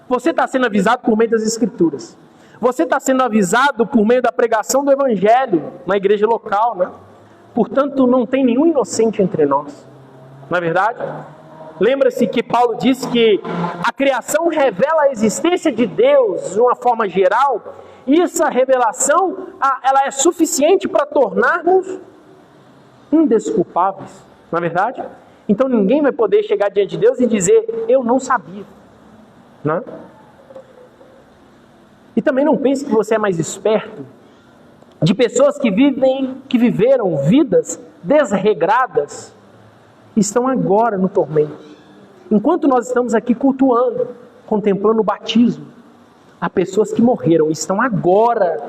Você está sendo avisado por meio das Escrituras. Você está sendo avisado por meio da pregação do Evangelho na igreja local, né? Portanto, não tem nenhum inocente entre nós. Não é verdade? Lembra-se que Paulo diz que a criação revela a existência de Deus de uma forma geral, e essa revelação ela é suficiente para tornar-nos indesculpáveis. Não é verdade? Então ninguém vai poder chegar diante de Deus e dizer, eu não sabia. Não? E também não pense que você é mais esperto de pessoas que viveram vidas desregradas, estão agora no tormento. Enquanto nós estamos aqui cultuando, contemplando o batismo, há pessoas que morreram e estão agora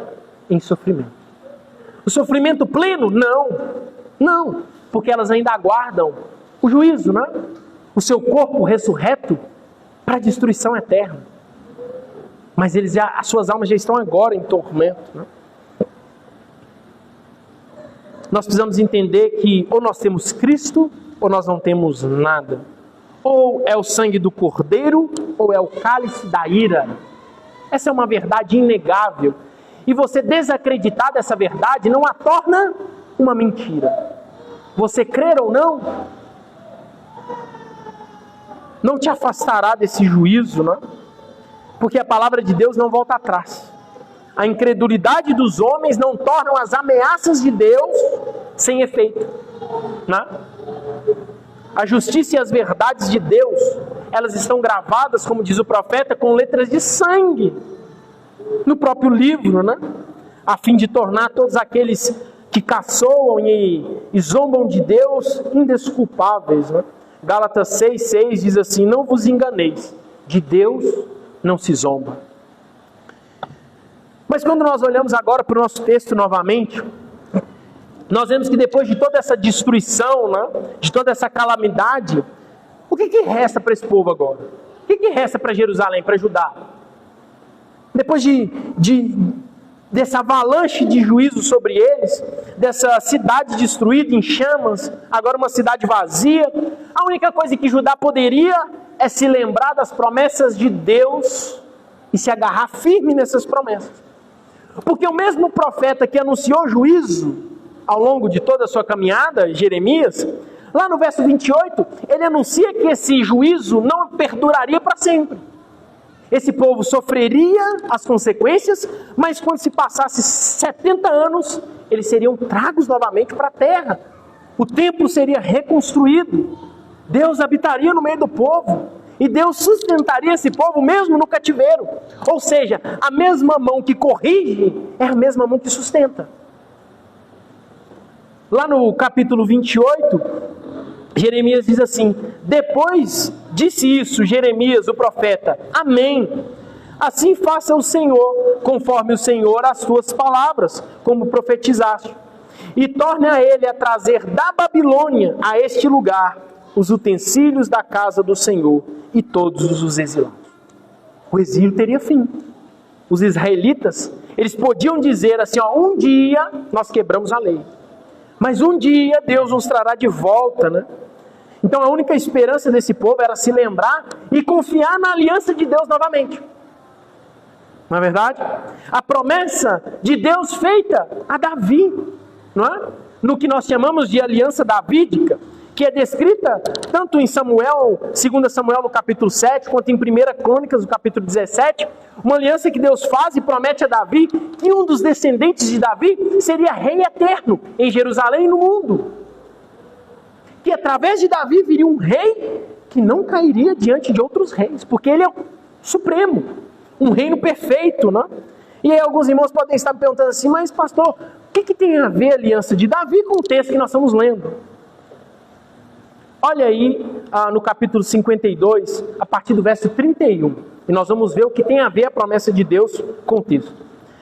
em sofrimento. O sofrimento pleno? Não, porque elas ainda aguardam o juízo, né? O seu corpo ressurreto para a destruição eterna. Mas as suas almas já estão agora em tormento, né? Nós precisamos entender que ou nós temos Cristo ou nós não temos nada. Ou é o sangue do Cordeiro ou é o cálice da ira. Essa é uma verdade inegável. E você desacreditar dessa verdade não a torna uma mentira. Você crer ou não te afastará desse juízo, né? Porque a palavra de Deus não volta atrás. A incredulidade dos homens não tornam as ameaças de Deus sem efeito, né? A justiça e as verdades de Deus, elas estão gravadas, como diz o profeta, com letras de sangue no próprio livro, né? A fim de tornar todos aqueles que caçoam e zombam de Deus indesculpáveis, né? Gálatas 6,6 diz assim, não vos enganeis, de Deus não se zomba. Mas quando nós olhamos agora para o nosso texto novamente, nós vemos que depois de toda essa destruição, né, de toda essa calamidade, o que resta para esse povo agora? O que resta para Jerusalém, para Judá? Depois dessa avalanche de juízo sobre eles, dessa cidade destruída em chamas, agora uma cidade vazia, a única coisa que Judá poderia é se lembrar das promessas de Deus e se agarrar firme nessas promessas. Porque o mesmo profeta que anunciou juízo ao longo de toda a sua caminhada, Jeremias, lá no verso 28, ele anuncia que esse juízo não perduraria para sempre. Esse povo sofreria as consequências, mas quando se passasse 70 anos, eles seriam tragos novamente para a terra. O templo seria reconstruído. Deus habitaria no meio do povo. E Deus sustentaria esse povo mesmo no cativeiro. Ou seja, a mesma mão que corrige é a mesma mão que sustenta. Lá no capítulo 28, Jeremias diz assim, depois disse isso, Jeremias, o profeta, amém. Assim faça o Senhor, conforme o Senhor as tuas palavras, como profetizaste. E torne a ele a trazer da Babilônia a este lugar os utensílios da casa do Senhor e todos os exilados. O exílio teria fim. Os israelitas, eles podiam dizer assim, ó, um dia nós quebramos a lei, mas um dia Deus nos trará de volta, né? Então a única esperança desse povo era se lembrar e confiar na aliança de Deus novamente. Não é verdade? A promessa de Deus feita a Davi, não é? No que nós chamamos de aliança davídica, que é descrita tanto em Samuel, 2 Samuel no capítulo 7, quanto em 1 Crônicas no capítulo 17, uma aliança que Deus faz e promete a Davi que um dos descendentes de Davi seria rei eterno em Jerusalém e no mundo. Que através de Davi viria um rei que não cairia diante de outros reis, porque ele é o supremo, um reino perfeito, né? E aí alguns irmãos podem estar me perguntando assim, mas pastor, o que tem a ver a aliança de Davi com o texto que nós estamos lendo? Olha aí no capítulo 52, a partir do verso 31, e nós vamos ver o que tem a ver a promessa de Deus com o texto.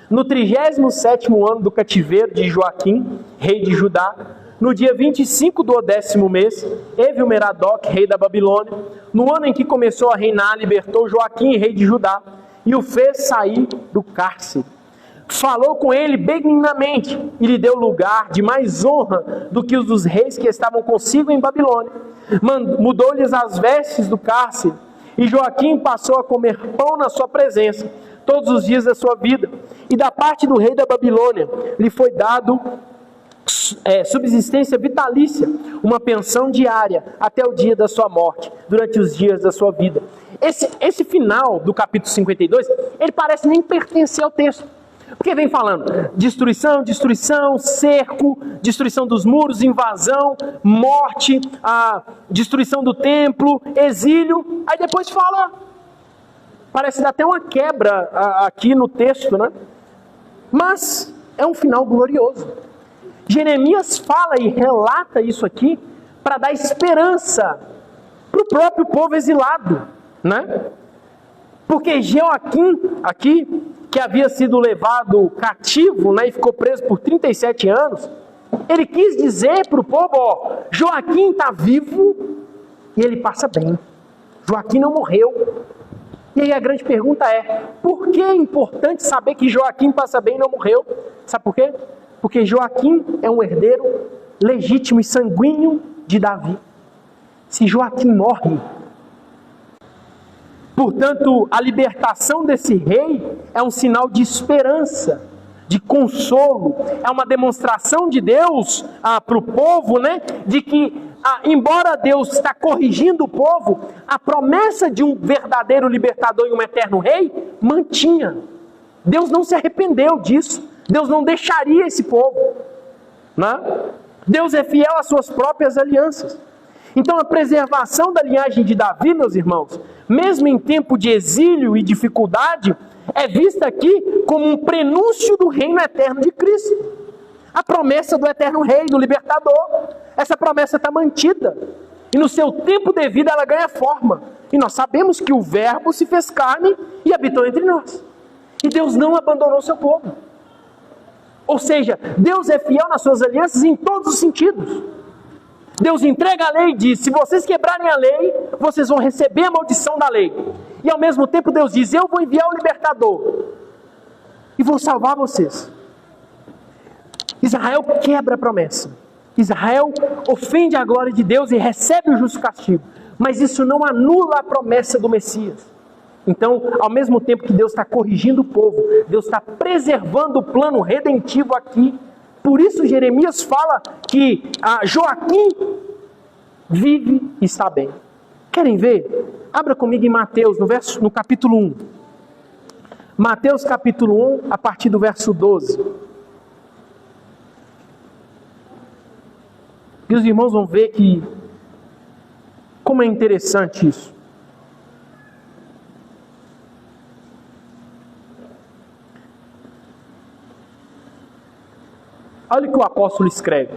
No 37º ano do cativeiro de Joaquim, rei de Judá, no dia 25 do 10º mês, Evil-Merodach, rei da Babilônia, no ano em que começou a reinar, libertou Joaquim, rei de Judá, e o fez sair do cárcere. Falou com ele benignamente e lhe deu lugar de mais honra do que os dos reis que estavam consigo em Babilônia. Mudou-lhes as vestes do cárcere, e Joaquim passou a comer pão na sua presença todos os dias da sua vida. E da parte do rei da Babilônia lhe foi dado subsistência vitalícia, uma pensão diária até o dia da sua morte, durante os dias da sua vida. Esse final do capítulo 52, ele parece nem pertencer ao texto. Porque vem falando destruição, destruição, cerco, destruição dos muros, invasão, morte, a destruição do templo, exílio. Aí depois fala, parece dar até uma quebra aqui no texto, né? Mas é um final glorioso. Jeremias fala e relata isso aqui para dar esperança para o próprio povo exilado, né? Porque Joaquim aqui, que havia sido levado cativo, né, e ficou preso por 37 anos, ele quis dizer para o povo, ó, Joaquim está vivo e ele passa bem. Joaquim não morreu. E aí a grande pergunta é, por que é importante saber que Joaquim passa bem e não morreu? Sabe por quê? Porque Joaquim é um herdeiro legítimo e sanguíneo de Davi. Se Joaquim morre, portanto, a libertação desse rei é um sinal de esperança, de consolo, é uma demonstração de Deus para o povo, né? De que, embora Deus está corrigindo o povo, a promessa de um verdadeiro libertador e um eterno rei mantinha. Deus não se arrependeu disso, Deus não deixaria esse povo, né? Deus é fiel às suas próprias alianças. Então a preservação da linhagem de Davi, meus irmãos, mesmo em tempo de exílio e dificuldade, é vista aqui como um prenúncio do reino eterno de Cristo. A promessa do eterno rei, do libertador. Essa promessa está mantida. E no seu tempo devido ela ganha forma. E nós sabemos que o verbo se fez carne e habitou entre nós. E Deus não abandonou o seu povo. Ou seja, Deus é fiel nas suas alianças em todos os sentidos. Deus entrega a lei e diz, se vocês quebrarem a lei, vocês vão receber a maldição da lei. E ao mesmo tempo Deus diz, eu vou enviar o libertador e vou salvar vocês. Israel quebra a promessa. Israel ofende a glória de Deus e recebe o justo castigo. Mas isso não anula a promessa do Messias. Então, ao mesmo tempo que Deus está corrigindo o povo, Deus está preservando o plano redentivo aqui. Por isso Jeremias fala que Joaquim vive e está bem. Querem ver? Abra comigo em Mateus, no capítulo 1. Mateus capítulo 1, a partir do verso 12. E os irmãos vão ver que como é interessante isso. Olha o que o apóstolo escreve.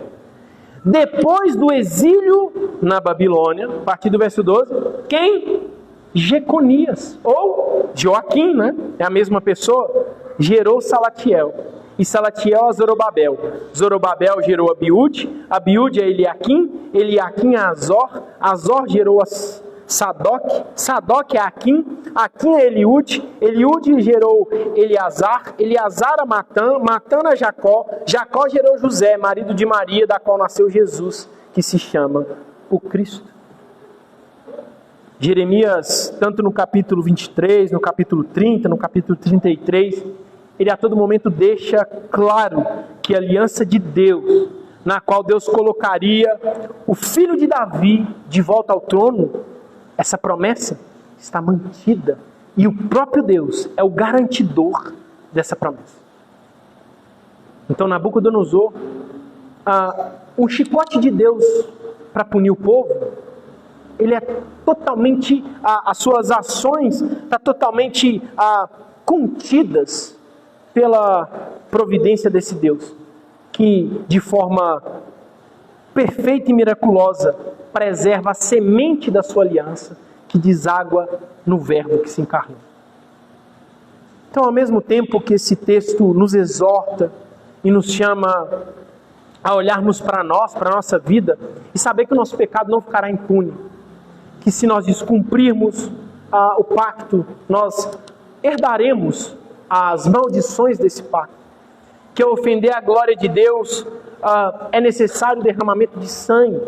Depois do exílio na Babilônia, a partir do verso 12, quem? Jeconias, ou Joaquim, né? É a mesma pessoa, gerou Salatiel. E Salatiel a Zorobabel. Zorobabel gerou Abiúde, Abiúde a Eliaquim, Eliaquim a Azor, Azor gerou a Sadoc, Sadoc a Aquim, Aquim a Eliúde, Eliúde gerou Eleazar, Eleazar a Matã, Matã a Jacó, Jacó gerou José, marido de Maria, da qual nasceu Jesus, que se chama o Cristo. Jeremias, tanto no capítulo 23, no capítulo 30, no capítulo 33, ele a todo momento deixa claro que a aliança de Deus, na qual Deus colocaria o filho de Davi de volta ao trono, essa promessa está mantida. E o próprio Deus é o garantidor dessa promessa. Então Nabucodonosor, um chicote de Deus para punir o povo, ele é totalmente, as suas ações estão totalmente contidas pela providência desse Deus, que de forma perfeita e miraculosa preserva a semente da sua aliança, que deságua no verbo que se encarnou. Então, ao mesmo tempo que esse texto nos exorta e nos chama a olharmos para nós, para a nossa vida, e saber que o nosso pecado não ficará impune, que se nós descumprirmos o pacto, nós herdaremos as maldições desse pacto. Que ao ofender a glória de Deus, é necessário o derramamento de sangue,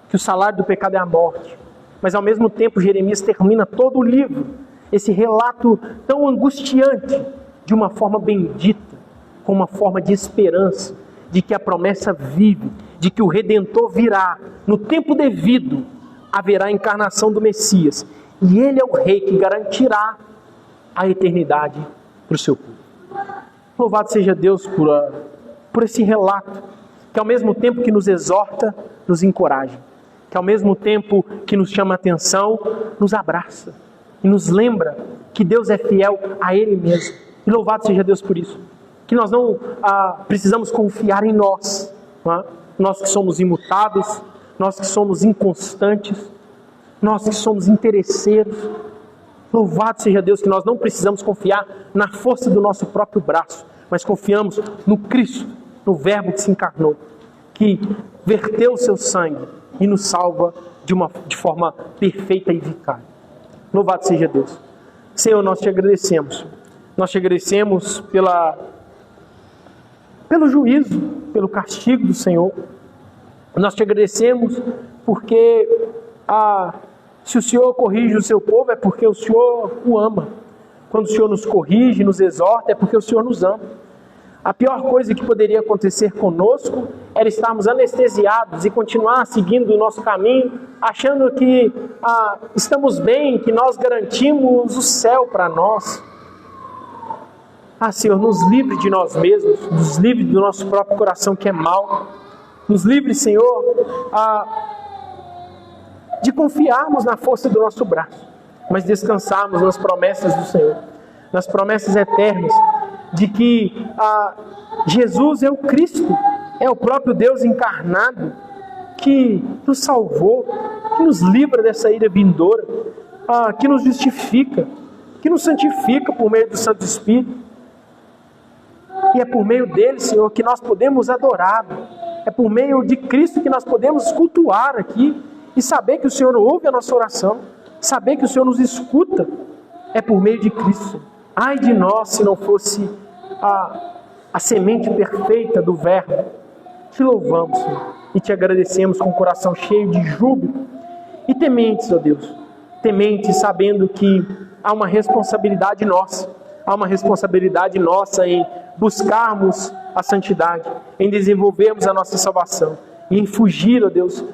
que o salário do pecado é a morte. Mas ao mesmo tempo Jeremias termina todo o livro, esse relato tão angustiante, de uma forma bendita, com uma forma de esperança, de que a promessa vive, de que o Redentor virá, no tempo devido, haverá a encarnação do Messias, e ele é o Rei que garantirá a eternidade para o seu povo. Louvado seja Deus por esse relato, que ao mesmo tempo que nos exorta, nos encoraja, que ao mesmo tempo que nos chama a atenção, nos abraça e nos lembra que Deus é fiel a Ele mesmo. E louvado seja Deus por isso. Que nós não precisamos confiar em nós, nós que somos imutáveis, nós que somos inconstantes, nós que somos interesseiros. Louvado seja Deus que nós não precisamos confiar na força do nosso próprio braço, mas confiamos no Cristo, no Verbo que se encarnou, que verteu o seu sangue e nos salva de forma perfeita e vicária. Louvado seja Deus. Senhor, nós te agradecemos. Nós te agradecemos pelo juízo, pelo castigo do Senhor. Nós te agradecemos porque se o Senhor corrige o seu povo é porque o Senhor o ama. Quando o Senhor nos corrige, nos exorta, é porque o Senhor nos ama. A pior coisa que poderia acontecer conosco era estarmos anestesiados e continuar seguindo o nosso caminho, achando que estamos bem, que nós garantimos o céu para nós. Senhor, nos livre de nós mesmos, nos livre do nosso próprio coração que é mau. Nos livre, Senhor, de confiarmos na força do nosso braço, mas descansarmos nas promessas do Senhor, nas promessas eternas, de que Jesus é o Cristo, é o próprio Deus encarnado, que nos salvou, que nos livra dessa ira vindoura, que nos justifica, que nos santifica por meio do Santo Espírito. E é por meio dele, Senhor, que nós podemos adorar. É por meio de Cristo que nós podemos cultuar aqui e saber que o Senhor ouve a nossa oração, saber que o Senhor nos escuta. É por meio de Cristo. Ai de nós se não fosse a semente perfeita do Verbo. Te louvamos, Senhor, e te agradecemos com o coração cheio de júbilo e tementes, ó Deus, tementes sabendo que há uma responsabilidade nossa. Há uma responsabilidade nossa em buscarmos a santidade, em desenvolvermos a nossa salvação e em fugir, ó Deus,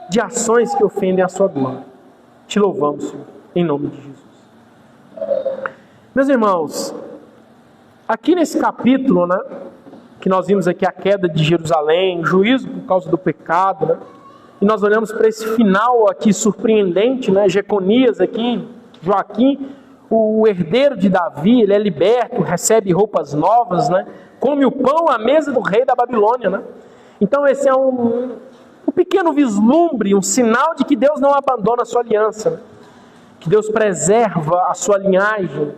de ações que ofendem a sua glória. Te louvamos, Senhor, em nome de Jesus. Meus irmãos, aqui nesse capítulo, que nós vimos aqui a queda de Jerusalém, juízo por causa do pecado, e nós olhamos para esse final aqui surpreendente, Jeconias aqui, Joaquim, o herdeiro de Davi, ele é liberto, recebe roupas novas, come o pão à mesa do rei da Babilônia. Então esse é um pequeno vislumbre, um sinal de que Deus não abandona a sua aliança, que Deus preserva a sua linhagem.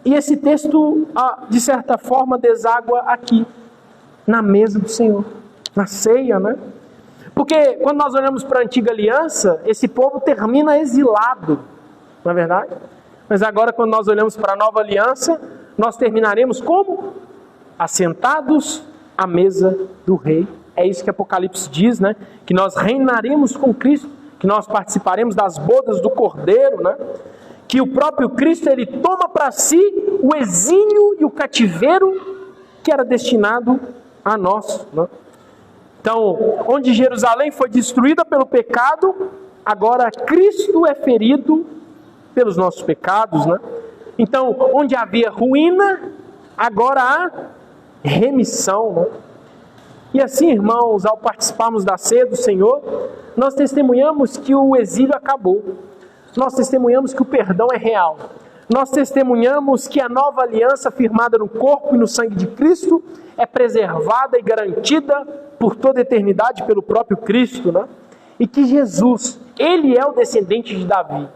E esse texto, de certa forma, deságua aqui, na mesa do Senhor, na ceia, Porque quando nós olhamos para a antiga aliança, esse povo termina exilado, não é verdade? Mas agora, quando nós olhamos para a nova aliança, nós terminaremos como? Assentados à mesa do rei. É isso que Apocalipse diz, que nós reinaremos com Cristo, que nós participaremos das bodas do Cordeiro, que o próprio Cristo ele toma para si o exílio e o cativeiro que era destinado a nós. Então, onde Jerusalém foi destruída pelo pecado, agora Cristo é ferido pelos nossos pecados, Então, onde havia ruína, agora há remissão, E assim, irmãos, ao participarmos da ceia do Senhor, nós testemunhamos que o exílio acabou. Nós testemunhamos que o perdão é real. Nós testemunhamos que a nova aliança firmada no corpo e no sangue de Cristo é preservada e garantida por toda a eternidade pelo próprio Cristo, E que Jesus, Ele é o descendente de Davi,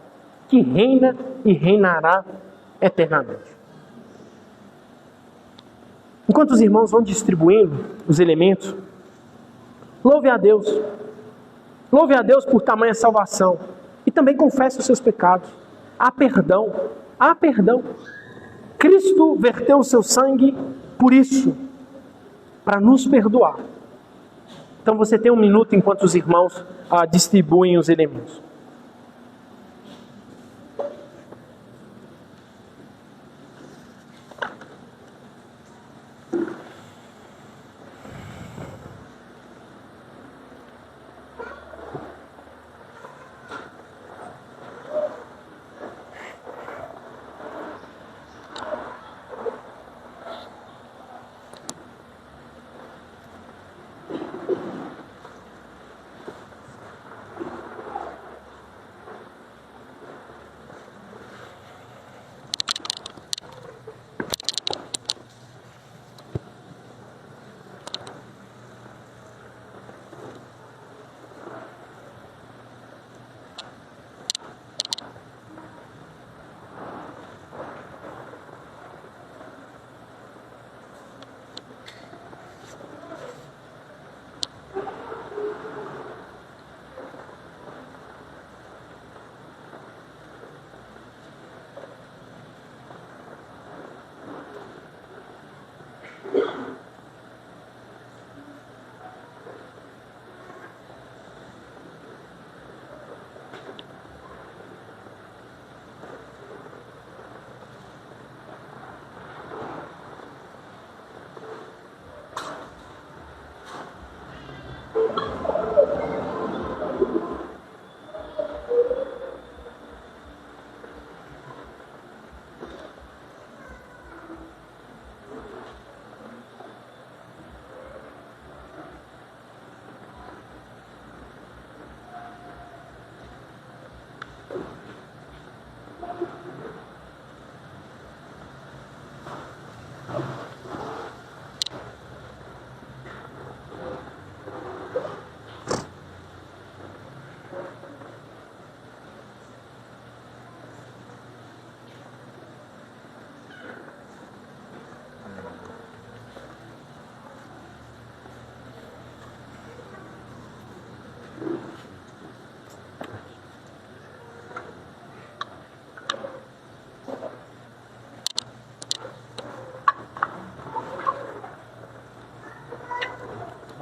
que reina e reinará eternamente. Enquanto os irmãos vão distribuindo os elementos, louve a Deus. Louve a Deus por tamanha salvação. E também confesse os seus pecados. Há perdão. Há perdão. Cristo verteu o seu sangue por isso, para nos perdoar. Então você tem um minuto enquanto os irmãos distribuem os elementos.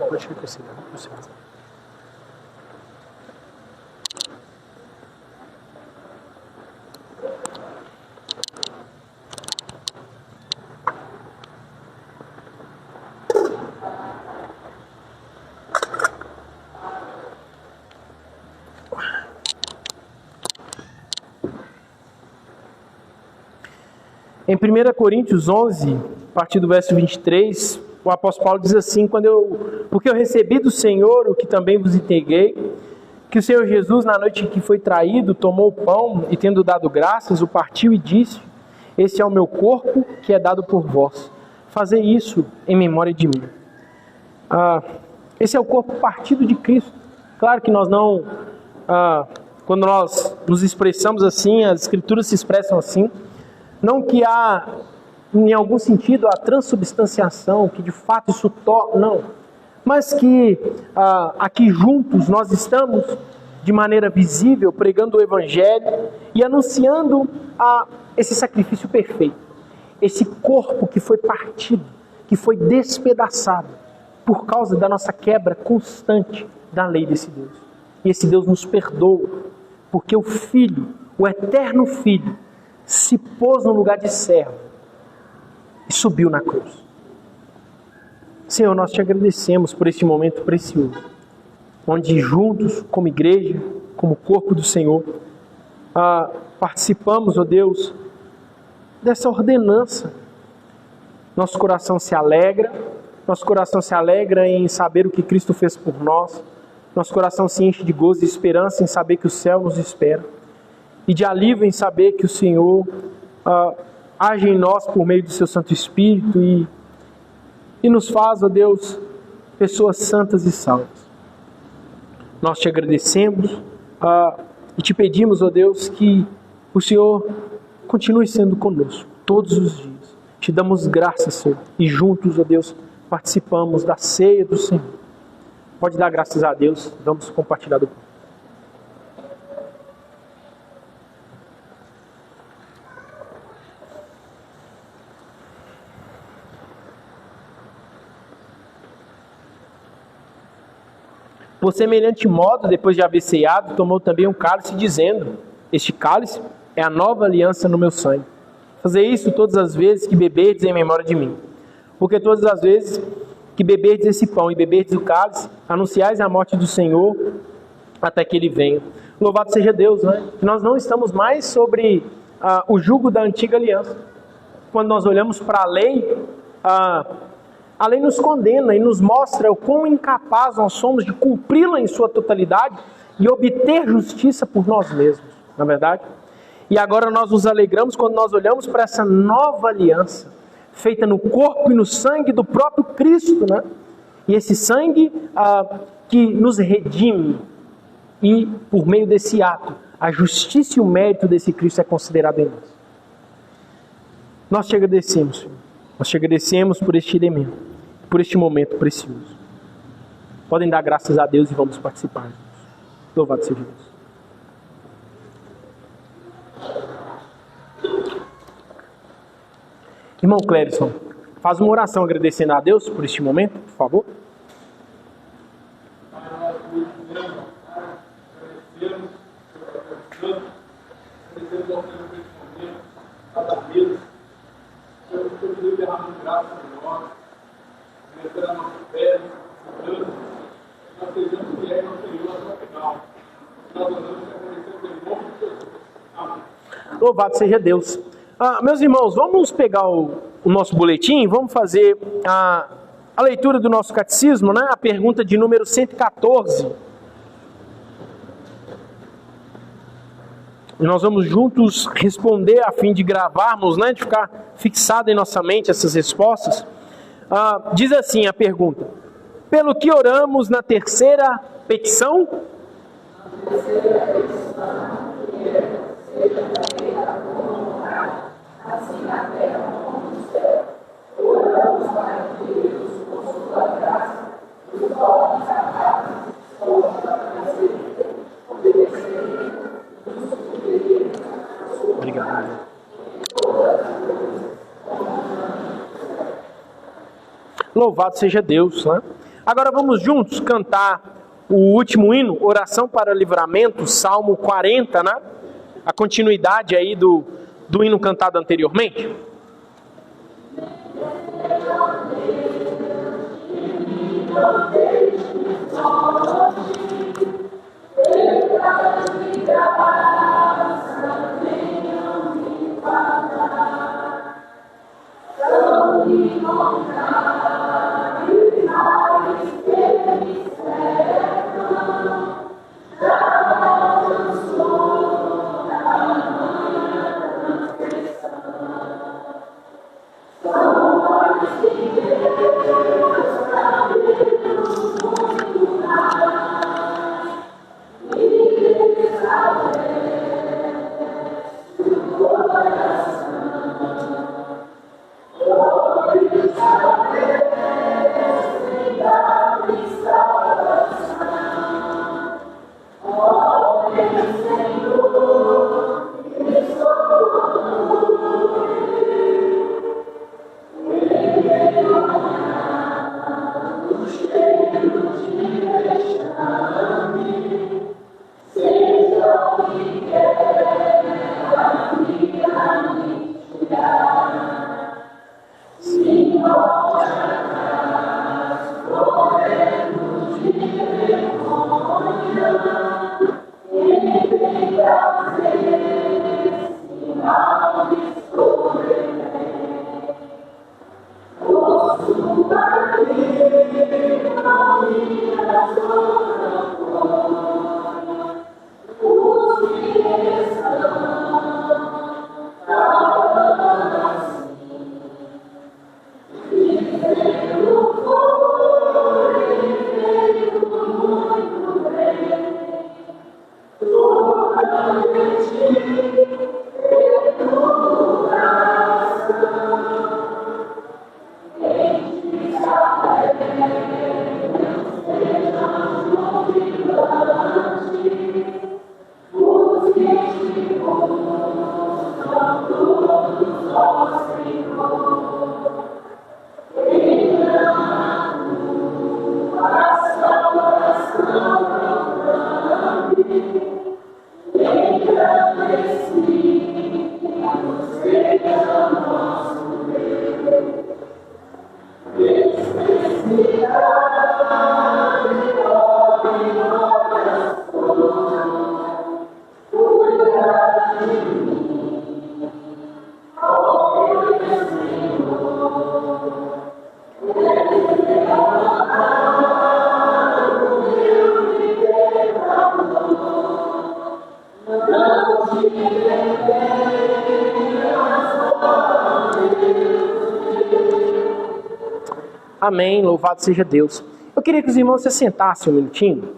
Pode ficar assim, né? Em 1 Coríntios 11, a partir do verso 23, o apóstolo Paulo diz assim: porque eu recebi do Senhor o que também vos entreguei, que o Senhor Jesus, na noite em que foi traído, tomou o pão e, tendo dado graças, o partiu e disse: este é o meu corpo que é dado por vós. Fazei isso em memória de mim. Esse é o corpo partido de Cristo. Claro que nós não, quando nós nos expressamos assim, as Escrituras se expressam assim, não que há, em algum sentido, a transubstanciação, que de fato isso não. Mas que aqui juntos nós estamos, de maneira visível, pregando o Evangelho e anunciando esse sacrifício perfeito. Esse corpo que foi partido, que foi despedaçado, por causa da nossa quebra constante da lei desse Deus. E esse Deus nos perdoa, porque o Filho, o eterno Filho, se pôs no lugar de servo e subiu na cruz. Senhor, nós te agradecemos por este momento precioso, onde juntos, como igreja, como corpo do Senhor, participamos, ó Deus, dessa ordenança. Nosso coração se alegra em saber o que Cristo fez por nós. Nosso coração se enche de gozo e esperança em saber que o céu nos espera, e de alívio em saber que o Senhor age em nós por meio do seu Santo Espírito e nos faz, ó Deus, pessoas santas e salvas. Nós te agradecemos e te pedimos, ó Deus, que o Senhor continue sendo conosco todos os dias. Te damos graças, Senhor, e juntos, ó Deus, participamos da ceia do Senhor. Pode dar graças a Deus, vamos compartilhar do pão. Por semelhante modo, depois de haver ceado, tomou também um cálice, dizendo: este cálice é a nova aliança no meu sangue. Fazer isso todas as vezes que beberdes em memória de mim. Porque todas as vezes que beberdes esse pão e beberdes o cálice, anunciais a morte do Senhor até que Ele venha. Louvado seja Deus, né? Que nós não estamos mais sobre o jugo da antiga aliança. Quando nós olhamos para a lei nos condena e nos mostra o quão incapaz nós somos de cumpri-la em sua totalidade e obter justiça por nós mesmos, não é verdade? E agora nós nos alegramos quando nós olhamos para essa nova aliança, feita no corpo e no sangue do próprio Cristo, né? E esse sangue que nos redime, e por meio desse ato, a justiça e o mérito desse Cristo é considerado em nós. Nós te agradecemos, Senhor. Nós te agradecemos por este elemento, por este momento precioso. Podem dar graças a Deus e vamos participar. Louvado seja Deus. Irmão Clérison, faz uma oração agradecendo a Deus por este momento, por favor. Louvado seja Deus. Meus irmãos, vamos pegar o nosso boletim, vamos fazer a leitura do nosso catecismo, né? A pergunta de número 114. E nós vamos juntos responder a fim de gravarmos, né? De ficar fixado em nossa mente essas respostas. Diz assim a pergunta: pelo que oramos na terceira petição? Assim na terra como no céu, oramos para que Deus, por sua graça, nos torne capazes de obedecer, nos cumprir. Obrigado. Louvado seja Deus, né? Agora vamos juntos cantar o último hino, Oração para Livramento, Salmo 40, né? A continuidade aí do hino cantado anteriormente. Senhor. Amém, louvado seja Deus. Eu queria que os irmãos se sentassem um minutinho.